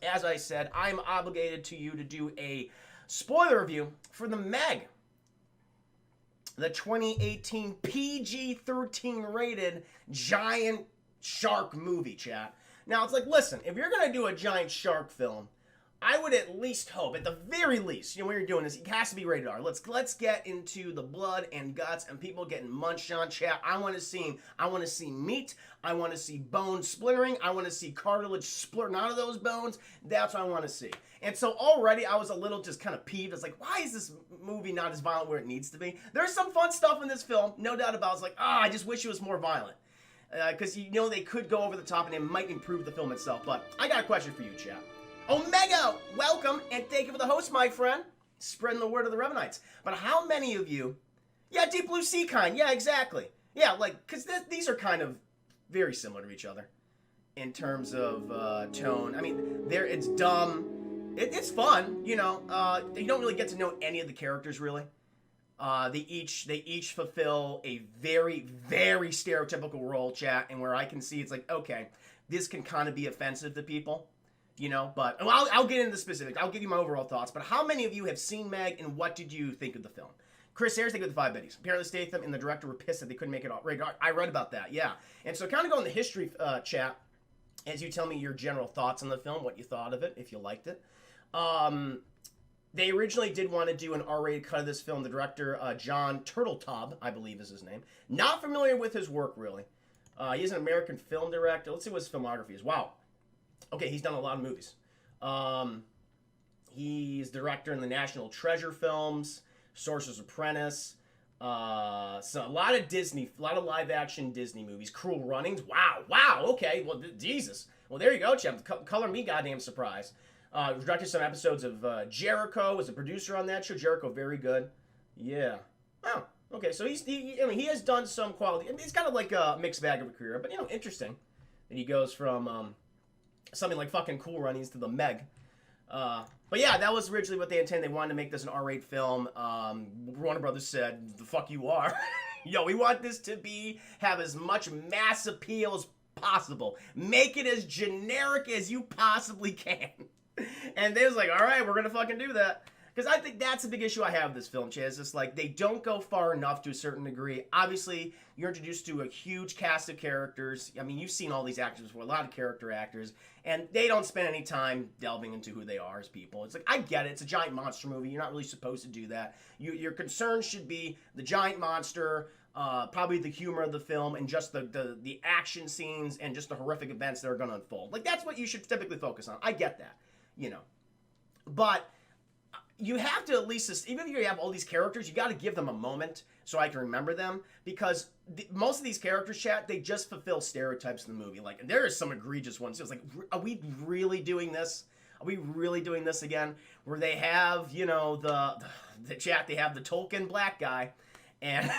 as I said, I'm obligated to you to do a spoiler review for the Meg, the 2018 PG-13 rated giant shark movie, chat. Now, it's like, listen, if you're going to do a giant shark film, I would at least hope, at the very least, when you're doing this, it has to be rated R. Let's get into the blood and guts and people getting munched on, chat. I want to see meat. I want to see bone splintering. I want to see cartilage splitting out of those bones. That's what I want to see. And so already I was a little just kind of peeved. I was like, why is this movie not as violent where it needs to be? There's some fun stuff in this film, no doubt about it. I was like, I just wish it was more violent. Because they could go over the top and it might improve the film itself. But I got a question for you, chat. Omega, welcome, and thank you for the host, my friend. Spreading the word of the Revenites. But how many of you... Yeah, Deep Blue Sea kind. Yeah, exactly. Yeah, because these are kind of very similar to each other in terms of tone. I mean, it's dumb. It's fun, you don't really get to know any of the characters, really. They each fulfill a very, very stereotypical role, chat, and where I can see it's like, okay, this can kind of be offensive to people. But I'll get into the specifics. I'll give you my overall thoughts. But how many of you have seen Meg, and what did you think of the film? Chris Ayers, think of the 5 biddies. Apparently Statham and the director were pissed that they couldn't make it all. I read about that, yeah. And so kind of go in the history chat as you tell me your general thoughts on the film, what you thought of it, if you liked it. They originally did want to do an R-rated cut of this film. The director, John Turteltaub, I believe is his name. Not familiar with his work, really. He's an American film director. Let's see what his filmography is. Wow. Okay, he's done a lot of movies. He's director in the National Treasure films, Sorcerer's Apprentice, so a lot of live-action Disney movies. Cruel Runnings. Wow, okay, well, Jesus. Well, there you go, Chem. Color me goddamn surprised. Directed some episodes of Jericho, was a producer on that show. Jericho, very good. Yeah. Oh, okay, so he has done some quality. I mean, he's kind of like a mixed bag of a career, but, interesting that he goes from... something like fucking Cool Runnings to the Meg. But yeah, that was originally what they intended. They wanted to make this an R-rated film. Warner Brothers said, the fuck you are. Yo, we want this to have as much mass appeal as possible. Make it as generic as you possibly can. And they was like, all right, we're going to fucking do that. Because I think that's a big issue I have with this film, Chad. It's just like, they don't go far enough to a certain degree. Obviously, you're introduced to a huge cast of characters. I mean, you've seen all these actors before, a lot of character actors. And they don't spend any time delving into who they are as people. It's like, I get it. It's a giant monster movie. You're not really supposed to do that. Your concern should be the giant monster, probably the humor of the film, and just the action scenes and just the horrific events that are going to unfold. Like, that's what you should typically focus on. I get that, But... you have to at least, even if you have all these characters, you got to give them a moment so I can remember them. Because most of these characters, chat, they just fulfill stereotypes in the movie. Like, and there is some egregious ones. It's like, are we really doing this? Are we really doing this again? Where they have, the chat, they have the Tolkien black guy. And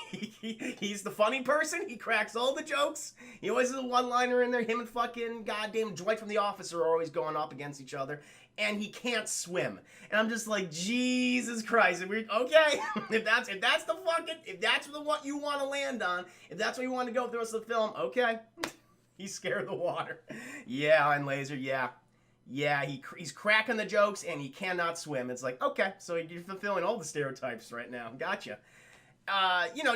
he's the funny person. He cracks all the jokes. He always has a one-liner in there. Him and fucking goddamn Dwight from The Office are always going up against each other. And he can't swim. And I'm just like, Jesus Christ. Okay, if that's what you want to land on, if that's what you want to go with the rest of the film, okay. He's scared of the water. Yeah, and Laser, yeah. Yeah, he's cracking the jokes and he cannot swim. It's like, okay, so you're fulfilling all the stereotypes right now. Gotcha.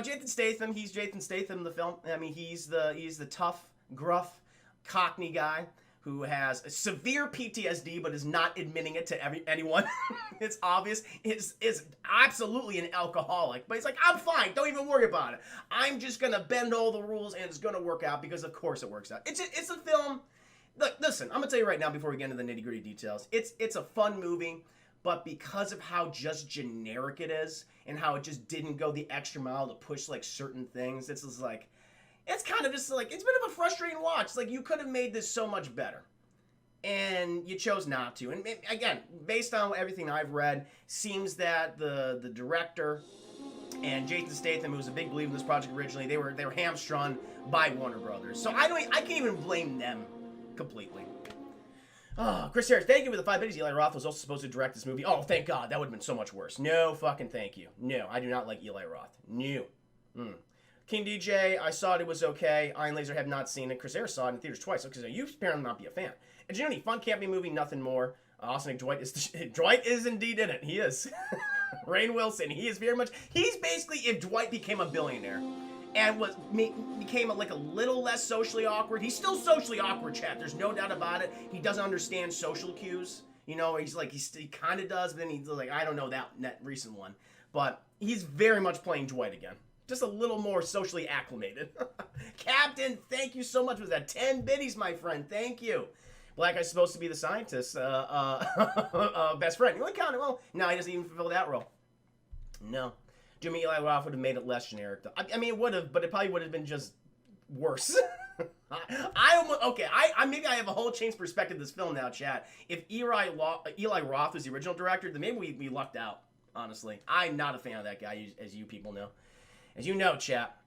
Jason Statham, he's Jason Statham in the film. I mean, he's the tough, gruff, Cockney guy who has severe PTSD but is not admitting it to anyone. It's obvious. Is absolutely an alcoholic. But he's like, I'm fine. Don't even worry about it. I'm just going to bend all the rules and it's going to work out because, of course, it works out. It's a film. Look, listen, I'm going to tell you right now before we get into the nitty-gritty details. It's a fun movie, but because of how just generic it is and how it just didn't go the extra mile to push, like, certain things, it's just like... it's kind of just like, it's a bit of a frustrating watch. It's like, you could have made this so much better. And you chose not to. And again, based on everything I've read, seems that the director and Jason Statham, who was a big believer in this project originally, they were hamstrung by Warner Brothers. So I can't even blame them completely. Oh, Chris Harris, thank you for the 5 minutes. Eli Roth was also supposed to direct this movie. Oh, thank God. That would have been so much worse. No fucking thank you. No, I do not like Eli Roth. No. King DJ, I saw it was okay. Iron Laser have not seen it. Chris Ayers saw it in theaters twice, because you apparently not be a fan. And you know any fun camping movie? Nothing more. Austin Dwight is Dwight is indeed in it. He is. Rainn Wilson. He is very much. He's basically if Dwight became a billionaire, and became like a little less socially awkward. He's still socially awkward, chat. There's no doubt about it. He doesn't understand social cues. You know, he's like he kind of does, but then he's like I don't know that recent one, but he's very much playing Dwight again. Just a little more socially acclimated. Captain, thank you so much for that 10 biddies, my friend. Thank you. Black Guy's supposed to be the scientist's best friend. You only count it. Well, no, he doesn't even fulfill that role. No. Jimmy Eli Roth would have made it less generic. I mean, it would have, but it probably would have been just worse. Maybe I have a whole changed perspective of this film now, chat. If Eli Roth was the original director, then maybe we lucked out, honestly. I'm not a fan of that guy, as you people know. As you know, chat.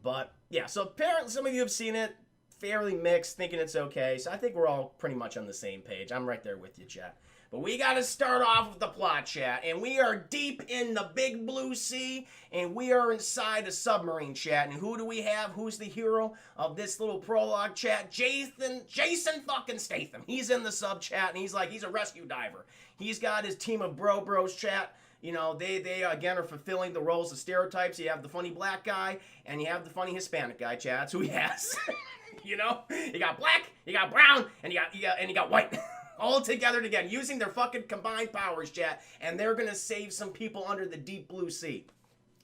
But, yeah, so apparently some of you have seen it. Fairly mixed, thinking it's okay. So I think we're all pretty much on the same page. I'm right there with you, chat. But we got to start off with the plot, chat. And we are deep in the big blue sea. And we are inside a submarine, chat. And who do we have? Who's the hero of this little prologue, chat? Jason fucking Statham. He's in the sub, chat. And he's a rescue diver. He's got his team of bros, chat. You know, they again are fulfilling the roles of stereotypes. You have the funny black guy. And you have the funny Hispanic guy, chat. That's who he has. You know, you got black, you got brown, and you got white, all together again, using their fucking combined powers, chat, and they're gonna save some people under the deep blue sea.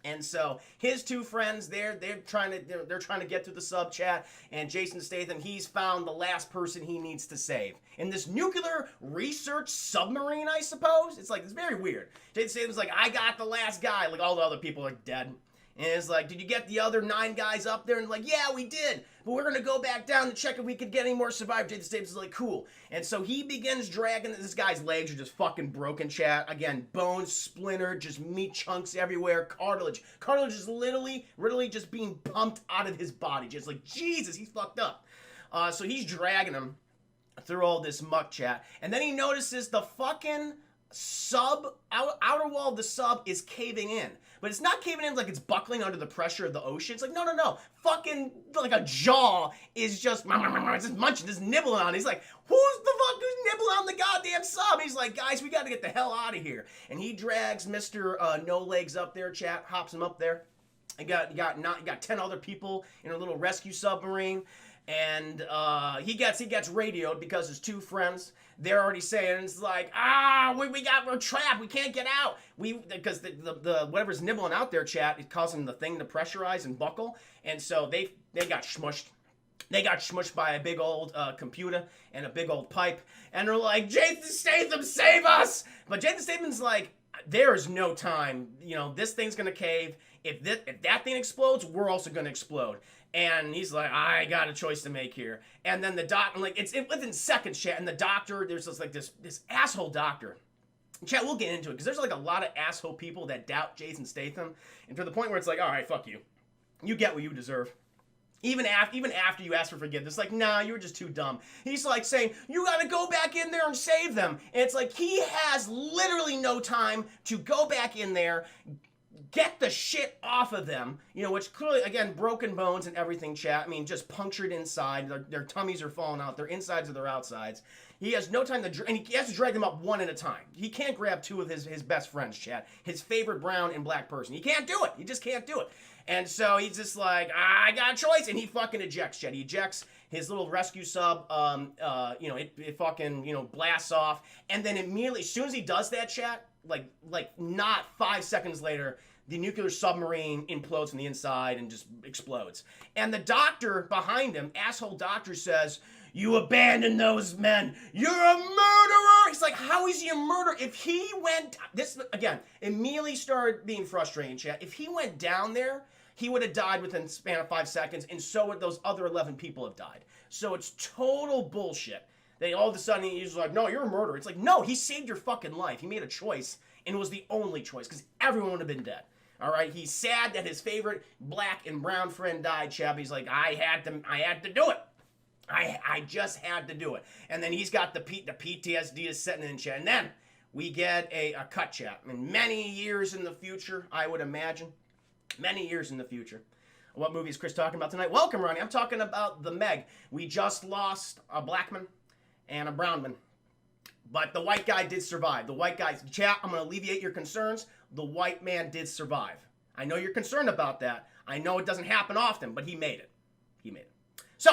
And so his two friends, they're trying to get to the sub, chat, and Jason Statham, he's found the last person he needs to save in this nuclear research submarine, I suppose. It's very weird. Jason Statham's like, I got the last guy, like all the other people are dead. And it's like, did you get the other 9 guys up there? And like, yeah, we did. But we're going to go back down to check if we could get any more survivors. Jason Statham's like, cool. And so he begins dragging. This guy's legs are just fucking broken, chat. Again, bones splintered, just meat chunks everywhere. Cartilage. Cartilage is literally just being pumped out of his body. Just like, Jesus, he's fucked up. So he's dragging him through all this muck, chat. And then he notices the fucking outer wall of the sub is caving in. But it's not caving in like it's buckling under the pressure of the ocean. It's like, no. Fucking, like a jaw is just munching, just nibbling on it. He's like, who's nibbling on the goddamn sub? He's like, guys, we gotta get the hell out of here. And he drags Mr. No Legs up there, chat, hops him up there. You got 10 other people in a little rescue submarine. And he gets radioed because his two friends, they're already saying, it's like, we're trapped, we can't get out. Because the whatever's nibbling out there, chat, is causing the thing to pressurize and buckle. And so they got smushed. They got smushed by a big old computer and a big old pipe. And they're like, Jason Statham, save us! But Jason Statham's like, there is no time. You know, this thing's gonna cave. If that thing explodes, we're also gonna explode. And he's like, I got a choice to make here. And then the doctor, like, it's within seconds, chat. And the doctor, there's this asshole doctor. Chat, we'll get into it, because there's like a lot of asshole people that doubt Jason Statham. And to the point where it's like, all right, fuck you. You get what you deserve. Even after you ask for forgiveness, like, nah, you were just too dumb. He's like saying, you gotta go back in there and save them. And it's like, he has literally no time to go back in there, get the shit off of them, you know, which clearly, again, broken bones and everything, chat. I mean, just punctured inside. Their tummies are falling out. Their insides or their outsides. He has no time to, and he has to drag them up one at a time. He can't grab 2 of his best friends, chat. His favorite brown and black person. He can't do it. He just can't do it. And so he's just like, I got a choice. And he fucking ejects, chat. He ejects his little rescue sub. You know, it fucking, you know, blasts off. And then immediately, as soon as he does that, chat, like not 5 seconds later, the nuclear submarine implodes from the inside and just explodes. And the doctor behind him, asshole doctor, says, you abandoned those men. You're a murderer. He's like, how is he a murderer? If he went, this, again, immediately started being frustrating, chat. If he went down there, he would have died within the span of 5 seconds, and so would those other 11 people have died. So it's total bullshit. They all of a sudden, he's like, no, you're a murderer. It's like, no, he saved your fucking life. He made a choice, and it was the only choice, because everyone would have been dead. All right, he's sad that his favorite black and brown friend died, Chab. He's like, I had to do it. I just had to do it. And then he's got the PTSD is setting in, chat. And then we get a cut, chat. In many years in the future, I would imagine, many years in the future, What movie is Chris talking about tonight? Welcome, Ronnie. I'm talking about The Meg. We just lost a black man and a brown man. But the white guy did survive. The white guy, chat, I'm going to alleviate your concerns. The white man did survive. I know you're concerned about that. I know it doesn't happen often, but he made it. He made it. So,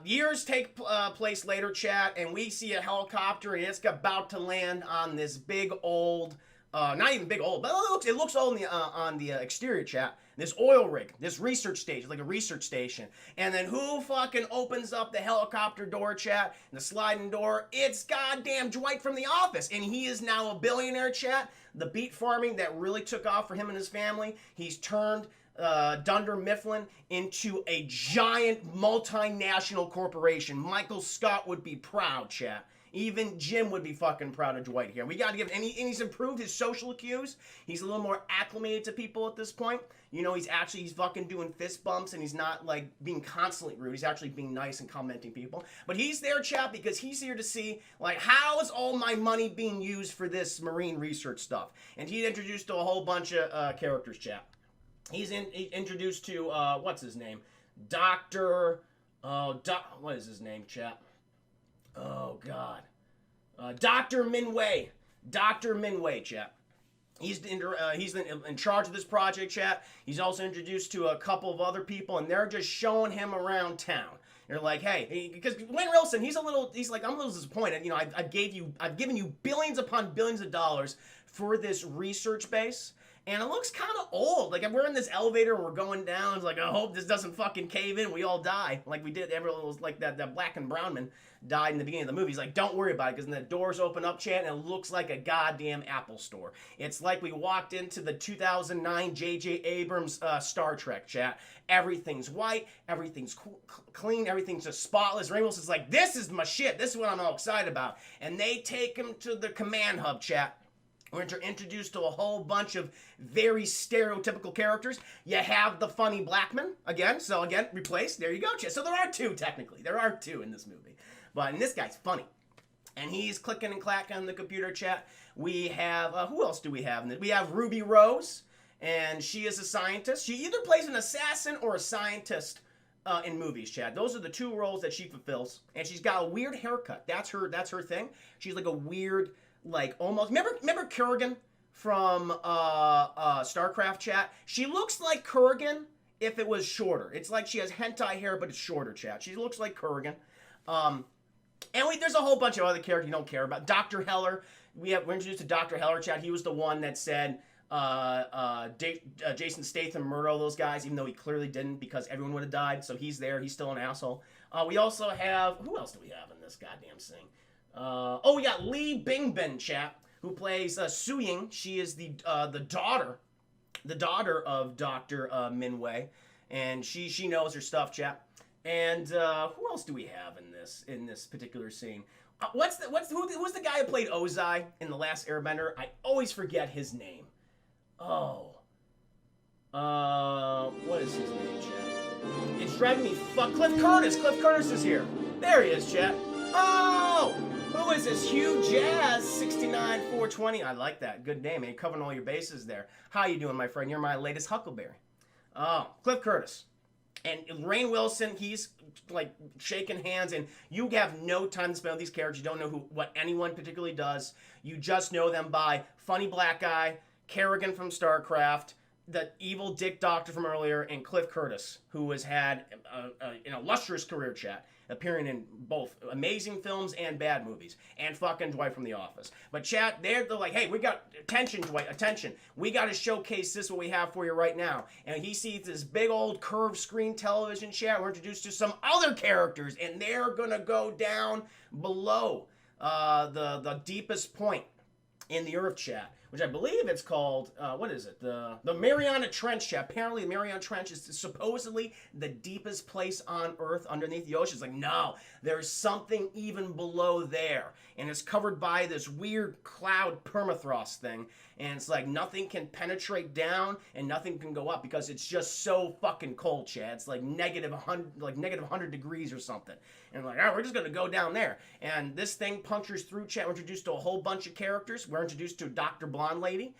years take place later, chat, and we see a helicopter, and it's about to land on this big old, not even big old, but it looks old on the exterior, chat. This oil rig, this research station, like a research station. And then who fucking opens up the helicopter door, chat, the sliding door? It's goddamn Dwight from The Office, and he is now a billionaire, chat. The beet farming that really took off for him and his family, he's turned Dunder Mifflin into a giant multinational corporation. Michael Scott would be proud, chat. Even Jim would be fucking proud of Dwight here. We got to give, and he's improved his social cues. He's a little more acclimated to people at this point. You know, he's fucking doing fist bumps, and he's not like being constantly rude. He's actually being nice and complimenting people. But he's there, chat, because he's here to see, like, how is all my money being used for this marine research stuff? And he's introduced to a whole bunch of characters, chat. He's introduced to, what's his name? What is his name, chat? Oh, God. Dr. Minway. Dr. Minway, chat. He's in charge of this project, chat. He's also introduced to a couple of other people, and they're just showing him around town. They're like, hey, because Wayne Wilson, he's like, I'm a little disappointed. You know, I've given you billions upon billions of dollars for this research base. And it looks kind of old. Like, if we're in this elevator and we're going down, it's like, I hope this doesn't fucking cave in. We all die. Like we did. Everyone was like that black and brown man died in the beginning of the movie. He's like, don't worry about it, because then the doors open up, chat, and it looks like a goddamn Apple store. It's like we walked into the 2009 J.J. Abrams Star Trek, chat. Everything's white. Everything's clean. Everything's just spotless. Ray Wilson's like, this is my shit. This is what I'm all excited about. And they take him to the command hub, chat. We're introduced to a whole bunch of very stereotypical characters. You have the funny black man, again, so again, replaced. There you go, chat. So there are two, technically. There are two in this movie. And this guy's funny. And he's clicking and clacking on the computer, chat. We have, who else do we have in this? We have Ruby Rose, and she is a scientist. She either plays an assassin or a scientist in movies, chat. Those are the two roles that she fulfills. And she's got a weird haircut. That's her thing. She's like a weird, like almost, remember Kurgan from StarCraft, chat? She looks like Kurgan if it was shorter. It's like she has hentai hair, but it's shorter, chat. She looks like Kurgan. There's a whole bunch of other characters you don't care about. Dr. Heller, we're introduced to Dr. Heller, chat. He was the one that said Jason Statham murdered all those guys, even though he clearly didn't, because everyone would have died. So he's there. He's still an asshole. We also have, who else do we have in this goddamn thing? We got Lee Bingbin, chat, who plays Su Ying. She is the daughter of Dr. Minway, and she knows her stuff, chat. And who else do we have in this particular scene? Who's the guy who played Ozai in The Last Airbender? I always forget his name. What is his name, chat? It's driving me Cliff Curtis. Cliff Curtis is here. There he is, chat. Oh! Who is this? Hugh Jazz 69420. I like that. Good name, man. Covering all your bases there. How you doing, my friend? You're my latest Huckleberry. Oh, Cliff Curtis. And Rainn Wilson, he's like shaking hands, and you have no time to spend with these characters. You don't know what anyone particularly does. You just know them by funny black guy, Kerrigan from StarCraft, the evil dick doctor from earlier, and Cliff Curtis, who has had an illustrious career, chat, appearing in both amazing films and bad movies, and fucking Dwight from The Office. But chat, they're like, hey, we got attention, Dwight, attention. We got to showcase this, what we have for you right now. And he sees this big old curved screen television, chat. We're introduced to some other characters, and they're gonna go down below the deepest point in the Earth, chat, which I believe it's called, what is it? The Mariana Trench, chat. Apparently, the Mariana Trench is supposedly the deepest place on Earth underneath the ocean. It's like, no, there's something even below there. And it's covered by this weird cloud permafrost thing. And it's like nothing can penetrate down and nothing can go up because it's just so fucking cold, chat. It's like negative 100 degrees or something. And like, all right, we're just going to go down there. And this thing punctures through, chat. We're introduced to a whole bunch of characters. We're introduced to Dr. blonde lady.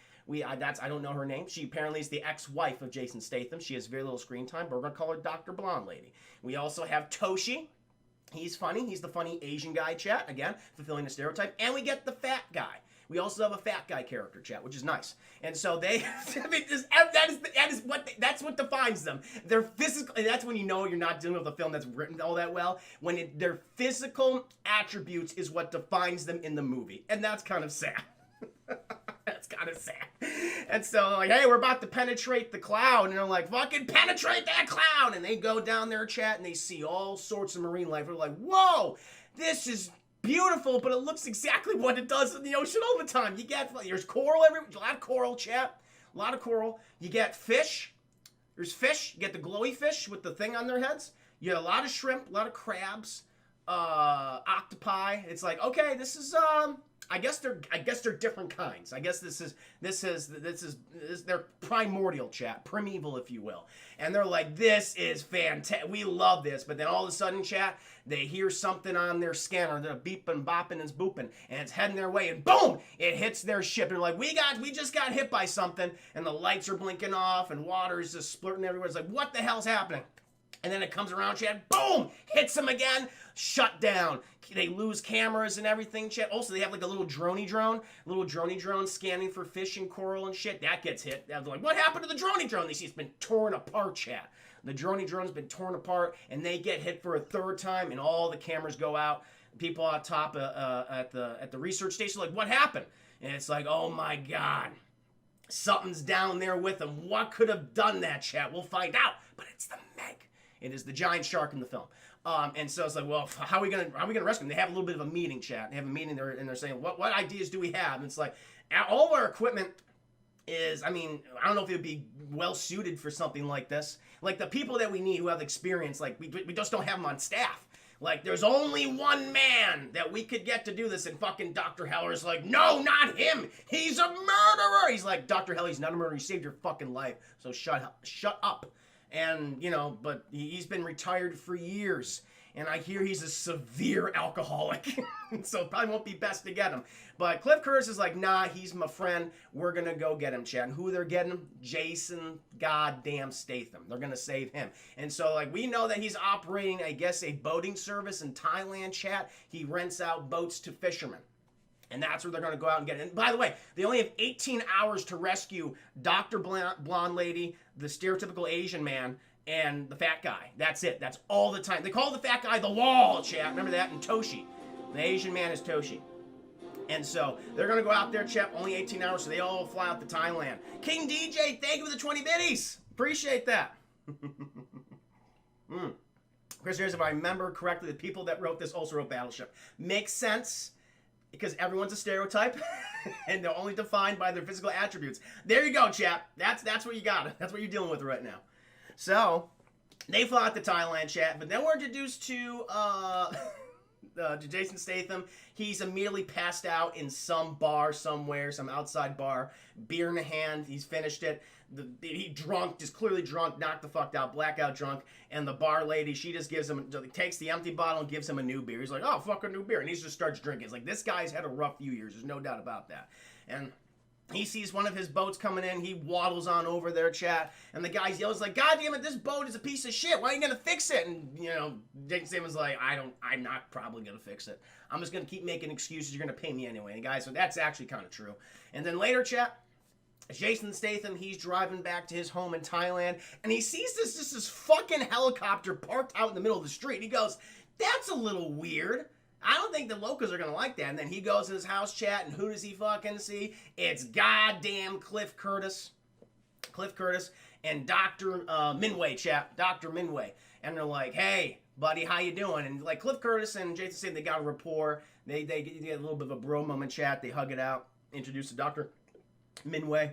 I don't know her name. She apparently is the ex-wife of Jason Statham. She has very little screen time, but we're gonna call her Dr. Blonde Lady. We also have Toshi. He's funny. He's the funny Asian guy, chat. Again, fulfilling the stereotype. And we get the fat guy. We also have a fat guy character, chat, which is nice. And so they, I mean, that's what defines them. Their physical, and that's when you know you're not dealing with a film that's written all that well. When their physical attributes is what defines them in the movie, and that's kind of sad. That's kind of sad. And so like, hey, we're about to penetrate the cloud, and they're like, fucking penetrate that cloud, and they go down there, chat, and they see all sorts of marine life. They're like, whoa, this is beautiful, but it looks exactly what it does in the ocean all the time. There's coral everywhere, a lot of coral, chat, a lot of coral. You get fish, there's fish, you get the glowy fish with the thing on their heads. You get a lot of shrimp, a lot of crabs, octopi. It's like, okay, this is, I guess they're different kinds. I guess this is their primordial, chat, primeval, if you will. And they're like, this is fantastic. We love this. But then all of a sudden, chat, they hear something on their scanner. They're beeping, bopping, and booping, and it's heading their way. And boom, it hits their ship. They're like, we just got hit by something, and the lights are blinking off, and water is just splurting everywhere. It's like, what the hell's happening? And then it comes around, chat, boom, hits them again, shut down. They lose cameras and everything, chat. Also, they have like a little droney drone scanning for fish and coral and shit. That gets hit. They're like, what happened to the droney drone? They see it's been torn apart, chat. The droney drone's been torn apart, and they get hit for a third time, and all the cameras go out. People on top at the research station are like, what happened? And it's like, oh my God. Something's down there with them. What could have done that, chat? We'll find out. But it's the Meg. It is the giant shark in the film. And so it's like, well, how are we gonna rescue them? They have a little bit of a meeting, chat. They have a meeting there, and they're saying, what ideas do we have? And it's like, all of our equipment is, I mean, I don't know if it would be well suited for something like this. Like the people that we need who have experience, like we just don't have them on staff. Like there's only one man that we could get to do this, and fucking Dr. Heller's like, no, not him. He's a murderer. He's like, Dr. Heller, he's not a murderer. He saved your fucking life. So shut up. And, you know, but he's been retired for years. And I hear he's a severe alcoholic. So it probably won't be best to get him. But Cliff Curtis is like, nah, he's my friend. We're going to go get him, chat. And who they're getting him? Jason goddamn Statham. They're going to save him. And so, like, we know that he's operating, I guess, a boating service in Thailand, chat. He rents out boats to fishermen. And that's where they're going to go out and get it. And by the way, they only have 18 hours to rescue Dr. Blonde Lady, the stereotypical Asian man, and the fat guy. That's it. That's all the time. They call the fat guy the Wall, chat. Remember that? And Toshi. The Asian man is Toshi. And so they're going to go out there, chat. Only 18 hours, so they all fly out to Thailand. King DJ, thank you for the 20 biddies. Appreciate that. Chris, here's if I remember correctly, the people that wrote this also wrote Battleship. Makes sense. Because everyone's a stereotype, and they're only defined by their physical attributes. There you go, chap. That's what you got. That's what you're dealing with right now. So, they fly out to Thailand, chat, but then we're introduced to Jason Statham. He's immediately passed out in some bar somewhere, some outside bar, beer in the hand. He's finished it. He drunk, just clearly drunk, knocked the fuck out, blackout drunk, and the bar lady, she just takes the empty bottle and gives him a new beer. He's like, oh, fuck, a new beer, and he just starts drinking. It's like, this guy's had a rough few years, there's no doubt about that. And he sees one of his boats coming in, he waddles on over there, chat, and the guy yells like, God damn it, this boat is a piece of shit, why are you gonna fix it? And, you know, Jason Statham's like, I'm not probably gonna fix it. I'm just gonna keep making excuses, you're gonna pay me anyway. And the guy, so that's actually kind of true. And then later, chat, Jason Statham, he's driving back to his home in Thailand, and he sees this fucking helicopter parked out in the middle of the street. He goes, that's a little weird. I don't think the locals are going to like that. And then he goes to his house, chat, and who does he fucking see? It's goddamn Cliff Curtis. Cliff Curtis and Dr. Minway, chat. Dr. Minway. And they're like, hey, buddy, how you doing? And like Cliff Curtis and Jason Statham, they got a rapport. They get a little bit of a bro moment, chat. They hug it out, introduce the Dr. Minway.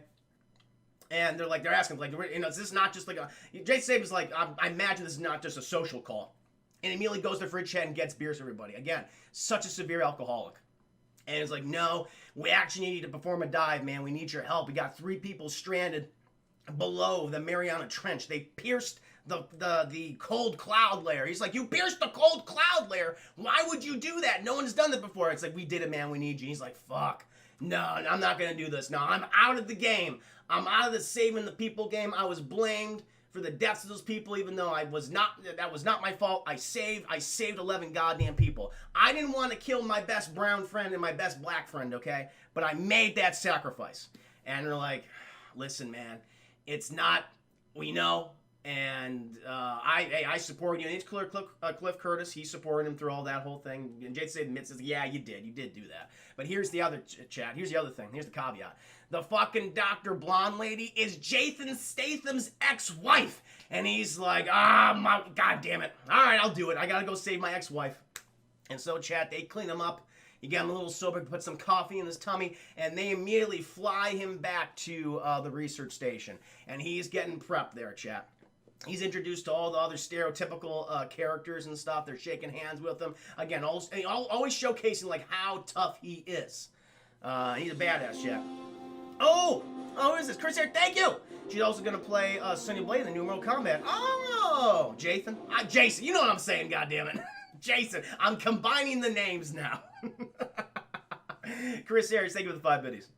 And they're asking, like, you know, is this not just like a... Jason Statham's like, I imagine this is not just a social call. And immediately goes to the fridge, chat, and gets beers for everybody. Again, such a severe alcoholic. And it's like, no, we actually need you to perform a dive, man. We need your help. We got 3 people stranded below the Mariana Trench. They pierced the cold cloud layer. He's like, you pierced the cold cloud layer? Why would you do that? No one's done that before. It's like, we did it, man. We need you. He's like, fuck. No, I'm not going to do this. No, I'm out of the game. I'm out of the saving the people game. I was blamed for the deaths of those people, even though that was not my fault. I saved 11 goddamn people. I didn't want to kill my best brown friend and my best black friend, okay? But I made that sacrifice. And they're like, listen, man, it's not, we know, and I support you. And it's Cliff Curtis. He supported him through all that whole thing. And Jason admits, yeah, you did do that. But here's the other chat. Here's the other thing. Here's the caveat. The fucking Dr. Blonde lady is Jason Statham's ex-wife. And he's like, my, God damn it. All right, I'll do it. I gotta go save my ex-wife. And so, chat, they clean him up. You get him a little sober, put some coffee in his tummy, and they immediately fly him back to the research station. And he's getting prepped there, chat. He's introduced to all the other stereotypical characters and stuff. They're shaking hands with him. Again, always showcasing like how tough he is. He's a badass, chat. Oh, who is this? Chris here, thank you. She's also going to play Sonya Blade in the new Mortal Kombat. Oh, Jason. Jason, you know what I'm saying, goddammit. Jason, I'm combining the names now. Chris Harris, thank you for the 5 biddies.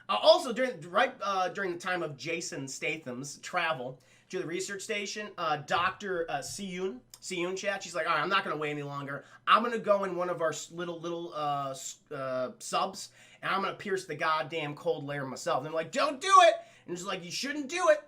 Also, during the time of Jason Statham's travel to the research station, Dr. Siyun chat, she's like, all right, I'm not going to wait any longer. I'm going to go in one of our little subs, and I'm going to pierce the goddamn cold layer myself. And they're like, don't do it! And she's like, you shouldn't do it.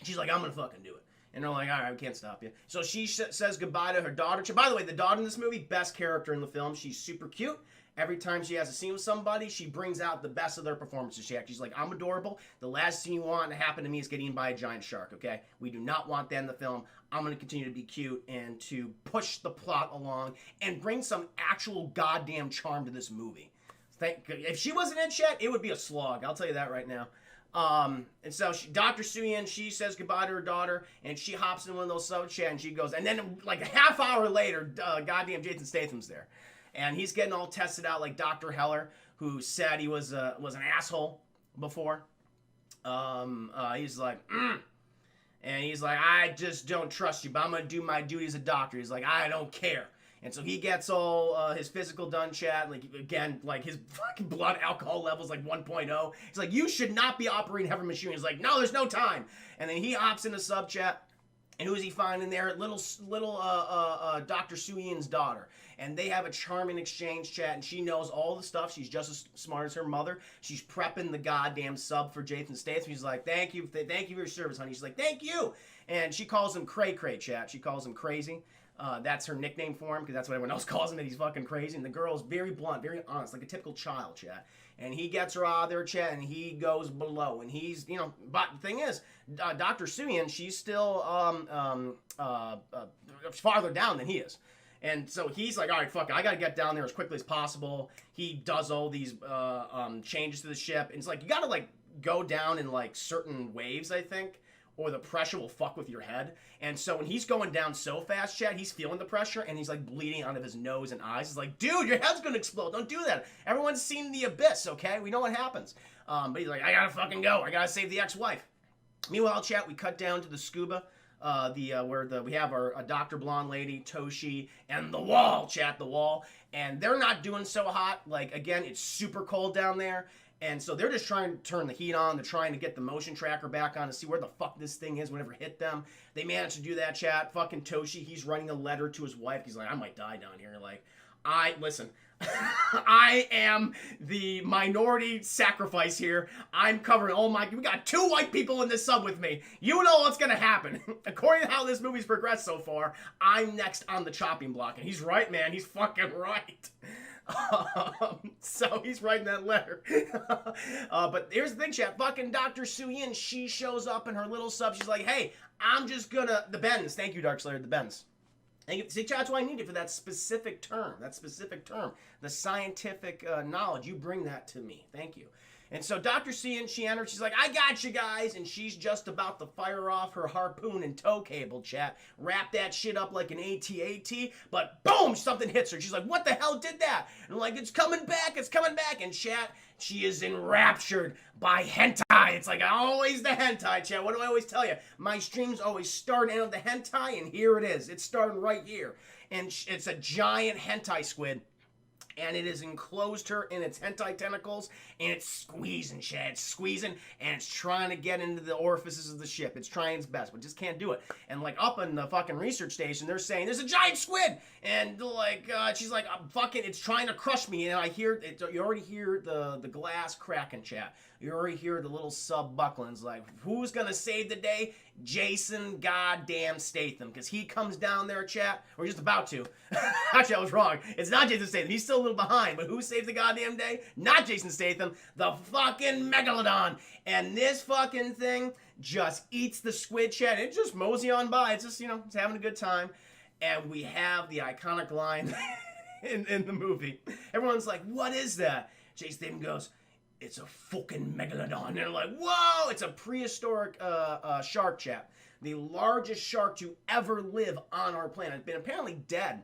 She's like, I'm going to fucking do it. And they're like, all right, we can't stop you. So she says goodbye to her daughter. By the way, the daughter in this movie, best character in the film. She's super cute. Every time she has a scene with somebody, she brings out the best of their performances. She's like, I'm adorable. The last thing you want to happen to me is get eaten by a giant shark, okay? We do not want that in the film. I'm going to continue to be cute and to push the plot along and bring some actual goddamn charm to this movie. If she wasn't in chat, it would be a slog. I'll tell you that right now. And so Dr. Suyun, she says goodbye to her daughter, and she hops in one of those sub chat, and she goes, and then like a half hour later, goddamn Jason Statham's there. And he's getting all tested out like Dr. Heller, who said he was an asshole before. He's like, And he's like, I just don't trust you, but I'm going to do my duty as a doctor. He's like, I don't care. And so he gets all his physical done, chat. Like, again, like his fucking blood alcohol level's like 1.0. He's like, you should not be operating heavy machinery. He's like, no, there's no time. And then he hops into sub chat. And who is he finding there? Little Dr. Suyun's daughter. And they have a charming exchange, chat, and she knows all the stuff. She's just as smart as her mother. She's prepping the goddamn sub for Jason Statham. She's like, thank you for your service, honey. She's like, thank you. And she calls him Cray Cray, chat. She calls him crazy. That's her nickname for him, because that's what everyone else calls him, that he's fucking crazy. And the girl's very blunt, very honest, like a typical child, chat. And he gets her out of there, chat, and he goes below. And he's, but the thing is, Dr. Suyun, she's still farther down than he is. And so he's like, all right, fuck it, I gotta get down there as quickly as possible. He does all these changes to the ship. And it's like, you gotta, like, go down in, like, certain waves, I think, or the pressure will fuck with your head. And so when he's going down so fast, chat, he's feeling the pressure, and he's, like, bleeding out of his nose and eyes. He's like, dude, your head's gonna explode. Don't do that. Everyone's seen The Abyss, okay? We know what happens. But he's like, I gotta fucking go. I gotta save the ex-wife. Meanwhile, chat, we cut down to the scuba. We have our Dr. Blonde lady, Toshi, and the wall, chat, the wall. And they're not doing so hot. Like, again, it's super cold down there. And so they're just trying to turn the heat on. They're trying to get the motion tracker back on to see where the fuck this thing is whenever it hit them. They managed to do that, chat. Fucking Toshi, he's writing a letter to his wife. He's like, I might die down here. Like, listen, I am the minority sacrifice here. I'm covering we got 2 white people in this sub with me. You know what's gonna happen. According to how this movie's progressed so far, I'm next on the chopping block. And he's right, man. He's fucking right. So he's writing that letter. But here's the thing, chat. Fucking Dr. Suyun, she shows up in her little sub. She's like, hey, I'm just gonna... The bends. Thank you, Darkslayer. The bends. And see, that's why I need it for that specific term. The scientific knowledge. You bring that to me. Thank you. And so Dr. Suyun, she enters. She's like, I got you guys. And she's just about to fire off her harpoon and tow cable, chat. Wrap that shit up like an AT-AT. But boom, something hits her. She's like, what the hell did that? And I'm like, it's coming back. And chat, she is enraptured by hentai. It's like always the hentai, chat. What do I always tell you? My streams always start and end with the hentai. And here it is. It's starting right here. And it's a giant hentai squid. and it has enclosed her in its hentai tentacles, and it's squeezing, Chad. It's squeezing, and it's trying to get into the orifices of the ship. It's trying its best, but just can't do it. And, like, up in the fucking research station, they're saying, there's a giant squid! And, like, she's like, it's trying to crush me. And I hear, you already hear the glass cracking, chat. You already hear the little sub buckling. It's like, who's gonna save the day? Jason goddamn Statham, because he comes down there, chat, or just about to. Actually, I was wrong. It's not Jason Statham. He's still a little behind, but who saves the goddamn day? Not Jason Statham, the fucking Megalodon. And this fucking thing just eats the squid, chat. It just mosey on by. It's just, it's having a good time. And we have the iconic line in the movie. Everyone's like, what is that? Jason Statham goes, it's a fucking megalodon. And they're like, whoa! It's a prehistoric shark, chap. The largest shark to ever live on our planet. It's been apparently dead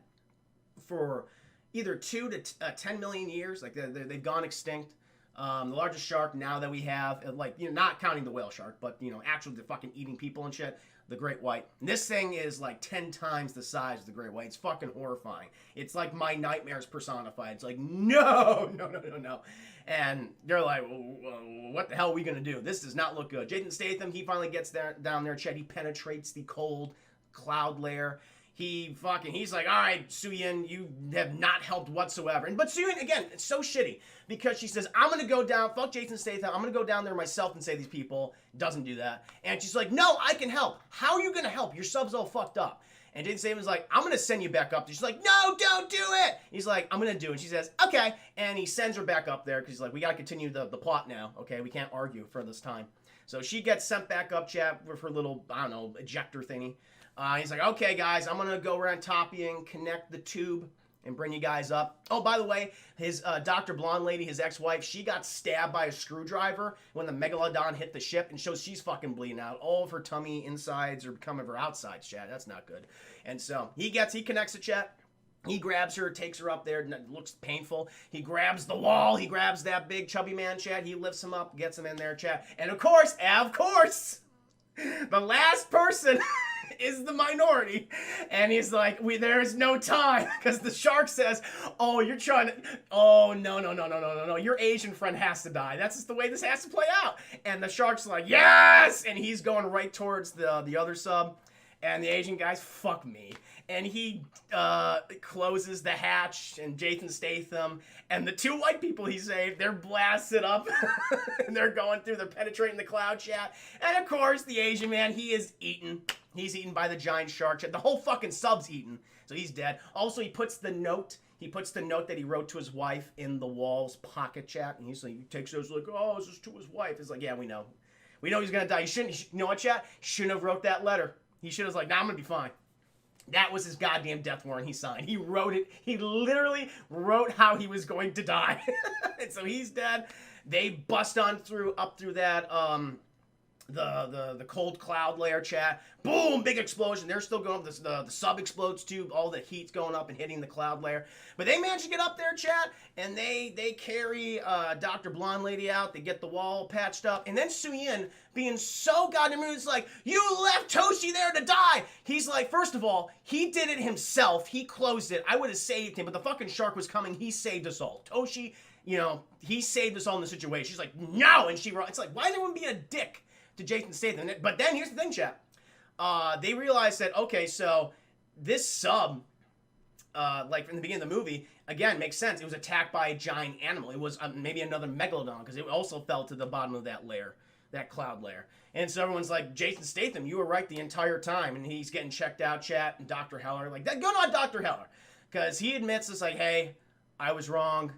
for either 2 to 10 million years. Like, they've gone extinct. The largest shark now that we have, not counting the whale shark, but, actually the fucking eating people and shit, the great white. And this thing is like 10 times the size of the great white. It's fucking horrifying. It's like my nightmares personified. It's like, no. And they're like, what the hell are we going to do? This does not look good. Jason Statham, he finally gets down there. Chet, he penetrates the cold cloud layer. He's like, all right, Soo-Yin, you have not helped whatsoever. But Soo-Yin, again, it's so shitty because she says, I'm going to go down, fuck Jason Statham, I'm going to go down there myself and save these people. Doesn't do that. And she's like, no, I can help. How are you going to help? Your sub's all fucked up. And Jason Statham's like, I'm going to send you back up there. She's like, no, don't do it. He's like, I'm going to do it. And she says, okay. And he sends her back up there because he's like, we got to continue the plot now. Okay, we can't argue for this time. So she gets sent back up, chat, with her little, ejector thingy. He's like, okay, guys, I'm going to go around top you and connect the tube and bring you guys up. Oh, by the way, his Dr. Blonde Lady, his ex-wife, she got stabbed by a screwdriver when the Megalodon hit the ship and shows she's fucking bleeding out. All of her tummy insides are becoming her outsides, chat. That's not good. And so he connects the chat. He grabs her, takes her up there, and it looks painful. He grabs the wall. He grabs that big chubby man, chat. He lifts him up, gets him in there, chat. And of course, the last person is the minority. And he's like, there is no time. Because the shark says, oh, you're trying to, oh, no. Your Asian friend has to die. That's just the way this has to play out. And the shark's like, yes! And he's going right towards the other sub. And the Asian guy's, fuck me. And he closes the hatch, and Jason Statham, and the 2 white people he saved, they're blasted up, and they're going through, they're penetrating the cloud, chat. And of course, the Asian man, he is eaten. He's eaten by the giant shark, chat. The whole fucking sub's eaten, so he's dead. Also, he puts the note that he wrote to his wife in the wall's pocket, chat, and he takes those like, oh, this is to his wife. It's like, yeah, we know. We know he's gonna die. You know what, chat? Shouldn't have wrote that letter. He should have like, nah, I'm gonna be fine. That was his goddamn death warrant he signed. He wrote it. He literally wrote how he was going to die. And so he's dead. They bust on up through that the cold cloud layer, chat. Boom, big explosion. They're still going up. The sub explodes too. All the heat's going up and hitting the cloud layer. But they manage to get up there, chat, and they carry Dr. Blonde Lady out. They get the wall patched up. And then Soo-Yin, being so goddamn rude, is like, you left Toshi there to die. He's like, first of all, he did it himself. He closed it. I would have saved him, but the fucking shark was coming. He saved us all. Toshi, he saved us all in the situation. She's like, no. And it's like, why is everyone being a dick to Jason Statham? But then here's the thing, chat. They realized that, okay, so this sub, like in the beginning of the movie, again, makes sense. It was attacked by a giant animal. It was maybe another megalodon, because it also fell to the bottom of that layer, that cloud layer. And so everyone's like, Jason Statham, you were right the entire time. And he's getting checked out, chat, and Dr. Heller, like, good on Dr. Heller. Because he admits it's like, hey, I was wrong.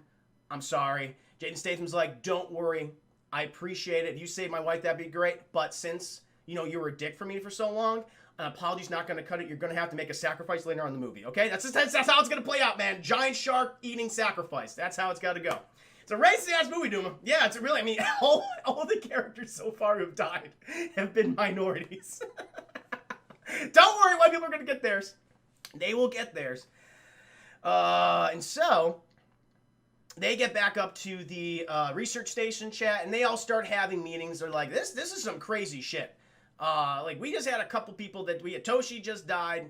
I'm sorry. Jason Statham's like, don't worry. I appreciate it. If you saved my wife, that'd be great. But since, you were a dick for me for so long, an apology's not going to cut it. You're going to have to make a sacrifice later on in the movie, okay? That's how it's going to play out, man. Giant shark eating sacrifice. That's how it's got to go. It's a racist-ass movie, Duma. Yeah, it's really, all the characters so far who've died have been minorities. Don't worry, white people are going to get theirs. They will get theirs. And so they get back up to the research station, chat, and they all start having meetings. They're like, this is some crazy shit. Like, we just had a couple people Toshi just died.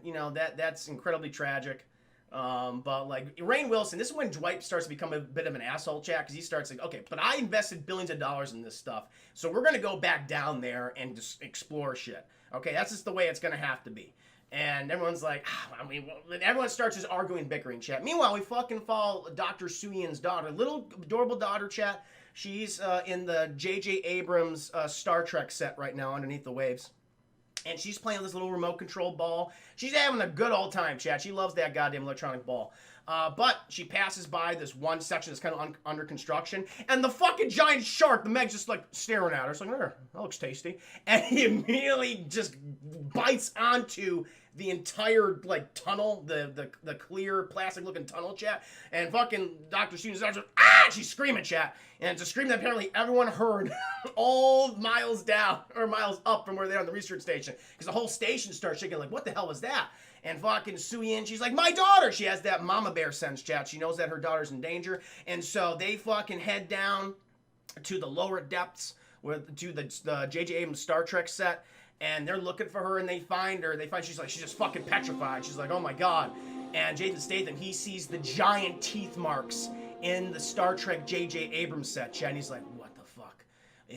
That's incredibly tragic. But like Rainn Wilson, this is when Dwight starts to become a bit of an asshole, chat, because he starts like, okay, but I invested billions of dollars in this stuff, so we're gonna go back down there and just explore shit. Okay, that's just the way it's gonna have to be. And everyone's like, I mean, everyone starts just arguing, bickering, chat. Meanwhile, we fucking follow Dr. Suyin's daughter, little adorable daughter, chat. She's in the J.J. Abrams Star Trek set right now, underneath the waves. And she's playing with this little remote control ball. She's having a good old time, chat. She loves that goddamn electronic ball. But she passes by this one section that's kind of under construction, and the fucking giant shark, the Meg's just like staring at her. It's like, that looks tasty. And he immediately just bites onto the entire like tunnel, the clear plastic looking tunnel, chat. And fucking Dr. Suyin's like, she's screaming, chat. And it's a scream that apparently everyone heard all miles down or miles up from where they are on the research station, because the whole station starts shaking like, what the hell was that? And fucking Suyin, she's like, my daughter! She has that mama bear sense, chat. She knows that her daughter's in danger. And so they fucking head down to the lower depths, to the J.J. Abrams Star Trek set. And they're looking for her, and they find her. They find she's just fucking petrified. She's like, oh my god. And Jason Statham, he sees the giant teeth marks in the Star Trek J.J. Abrams set, chat. And he's like, what the fuck?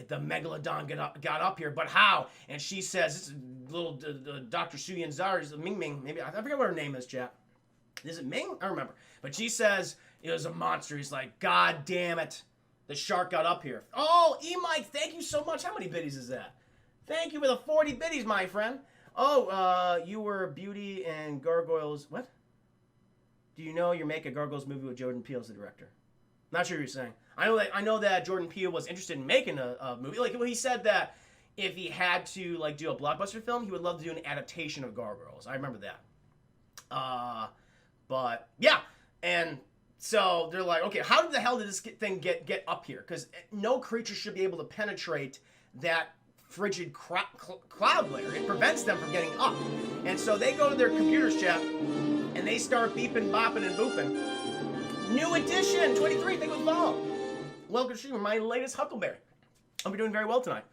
The Megalodon got up here, but how? And she says, this is little Dr. Suyin's daughter, Ming Ming, maybe, I forget what her name is, chat. Is it Ming? I don't remember. But she says it was a monster. He's like, god damn it. The shark got up here. Oh, E-Mike, thank you so much. How many biddies is that? Thank you for the 40 biddies, my friend. Oh, you were Beauty and Gargoyles. What? Do you know you're making a Gargoyles movie with Jordan Peele as the director? Not sure what you're saying. I know that Jordan Peele was interested in making a movie. Like, well, he said that if he had to like do a blockbuster film, he would love to do an adaptation of Gargoyles. I remember that. But yeah, and so they're like, okay, how the hell did this thing get up here? Because no creature should be able to penetrate that frigid cloud layer. It prevents them from getting up. And so they go to their computers, chat, and they start beeping, bopping, and booping. New edition, 23, thank you for the follow. Welcome to stream, my latest Huckleberry. I'll be doing very well tonight.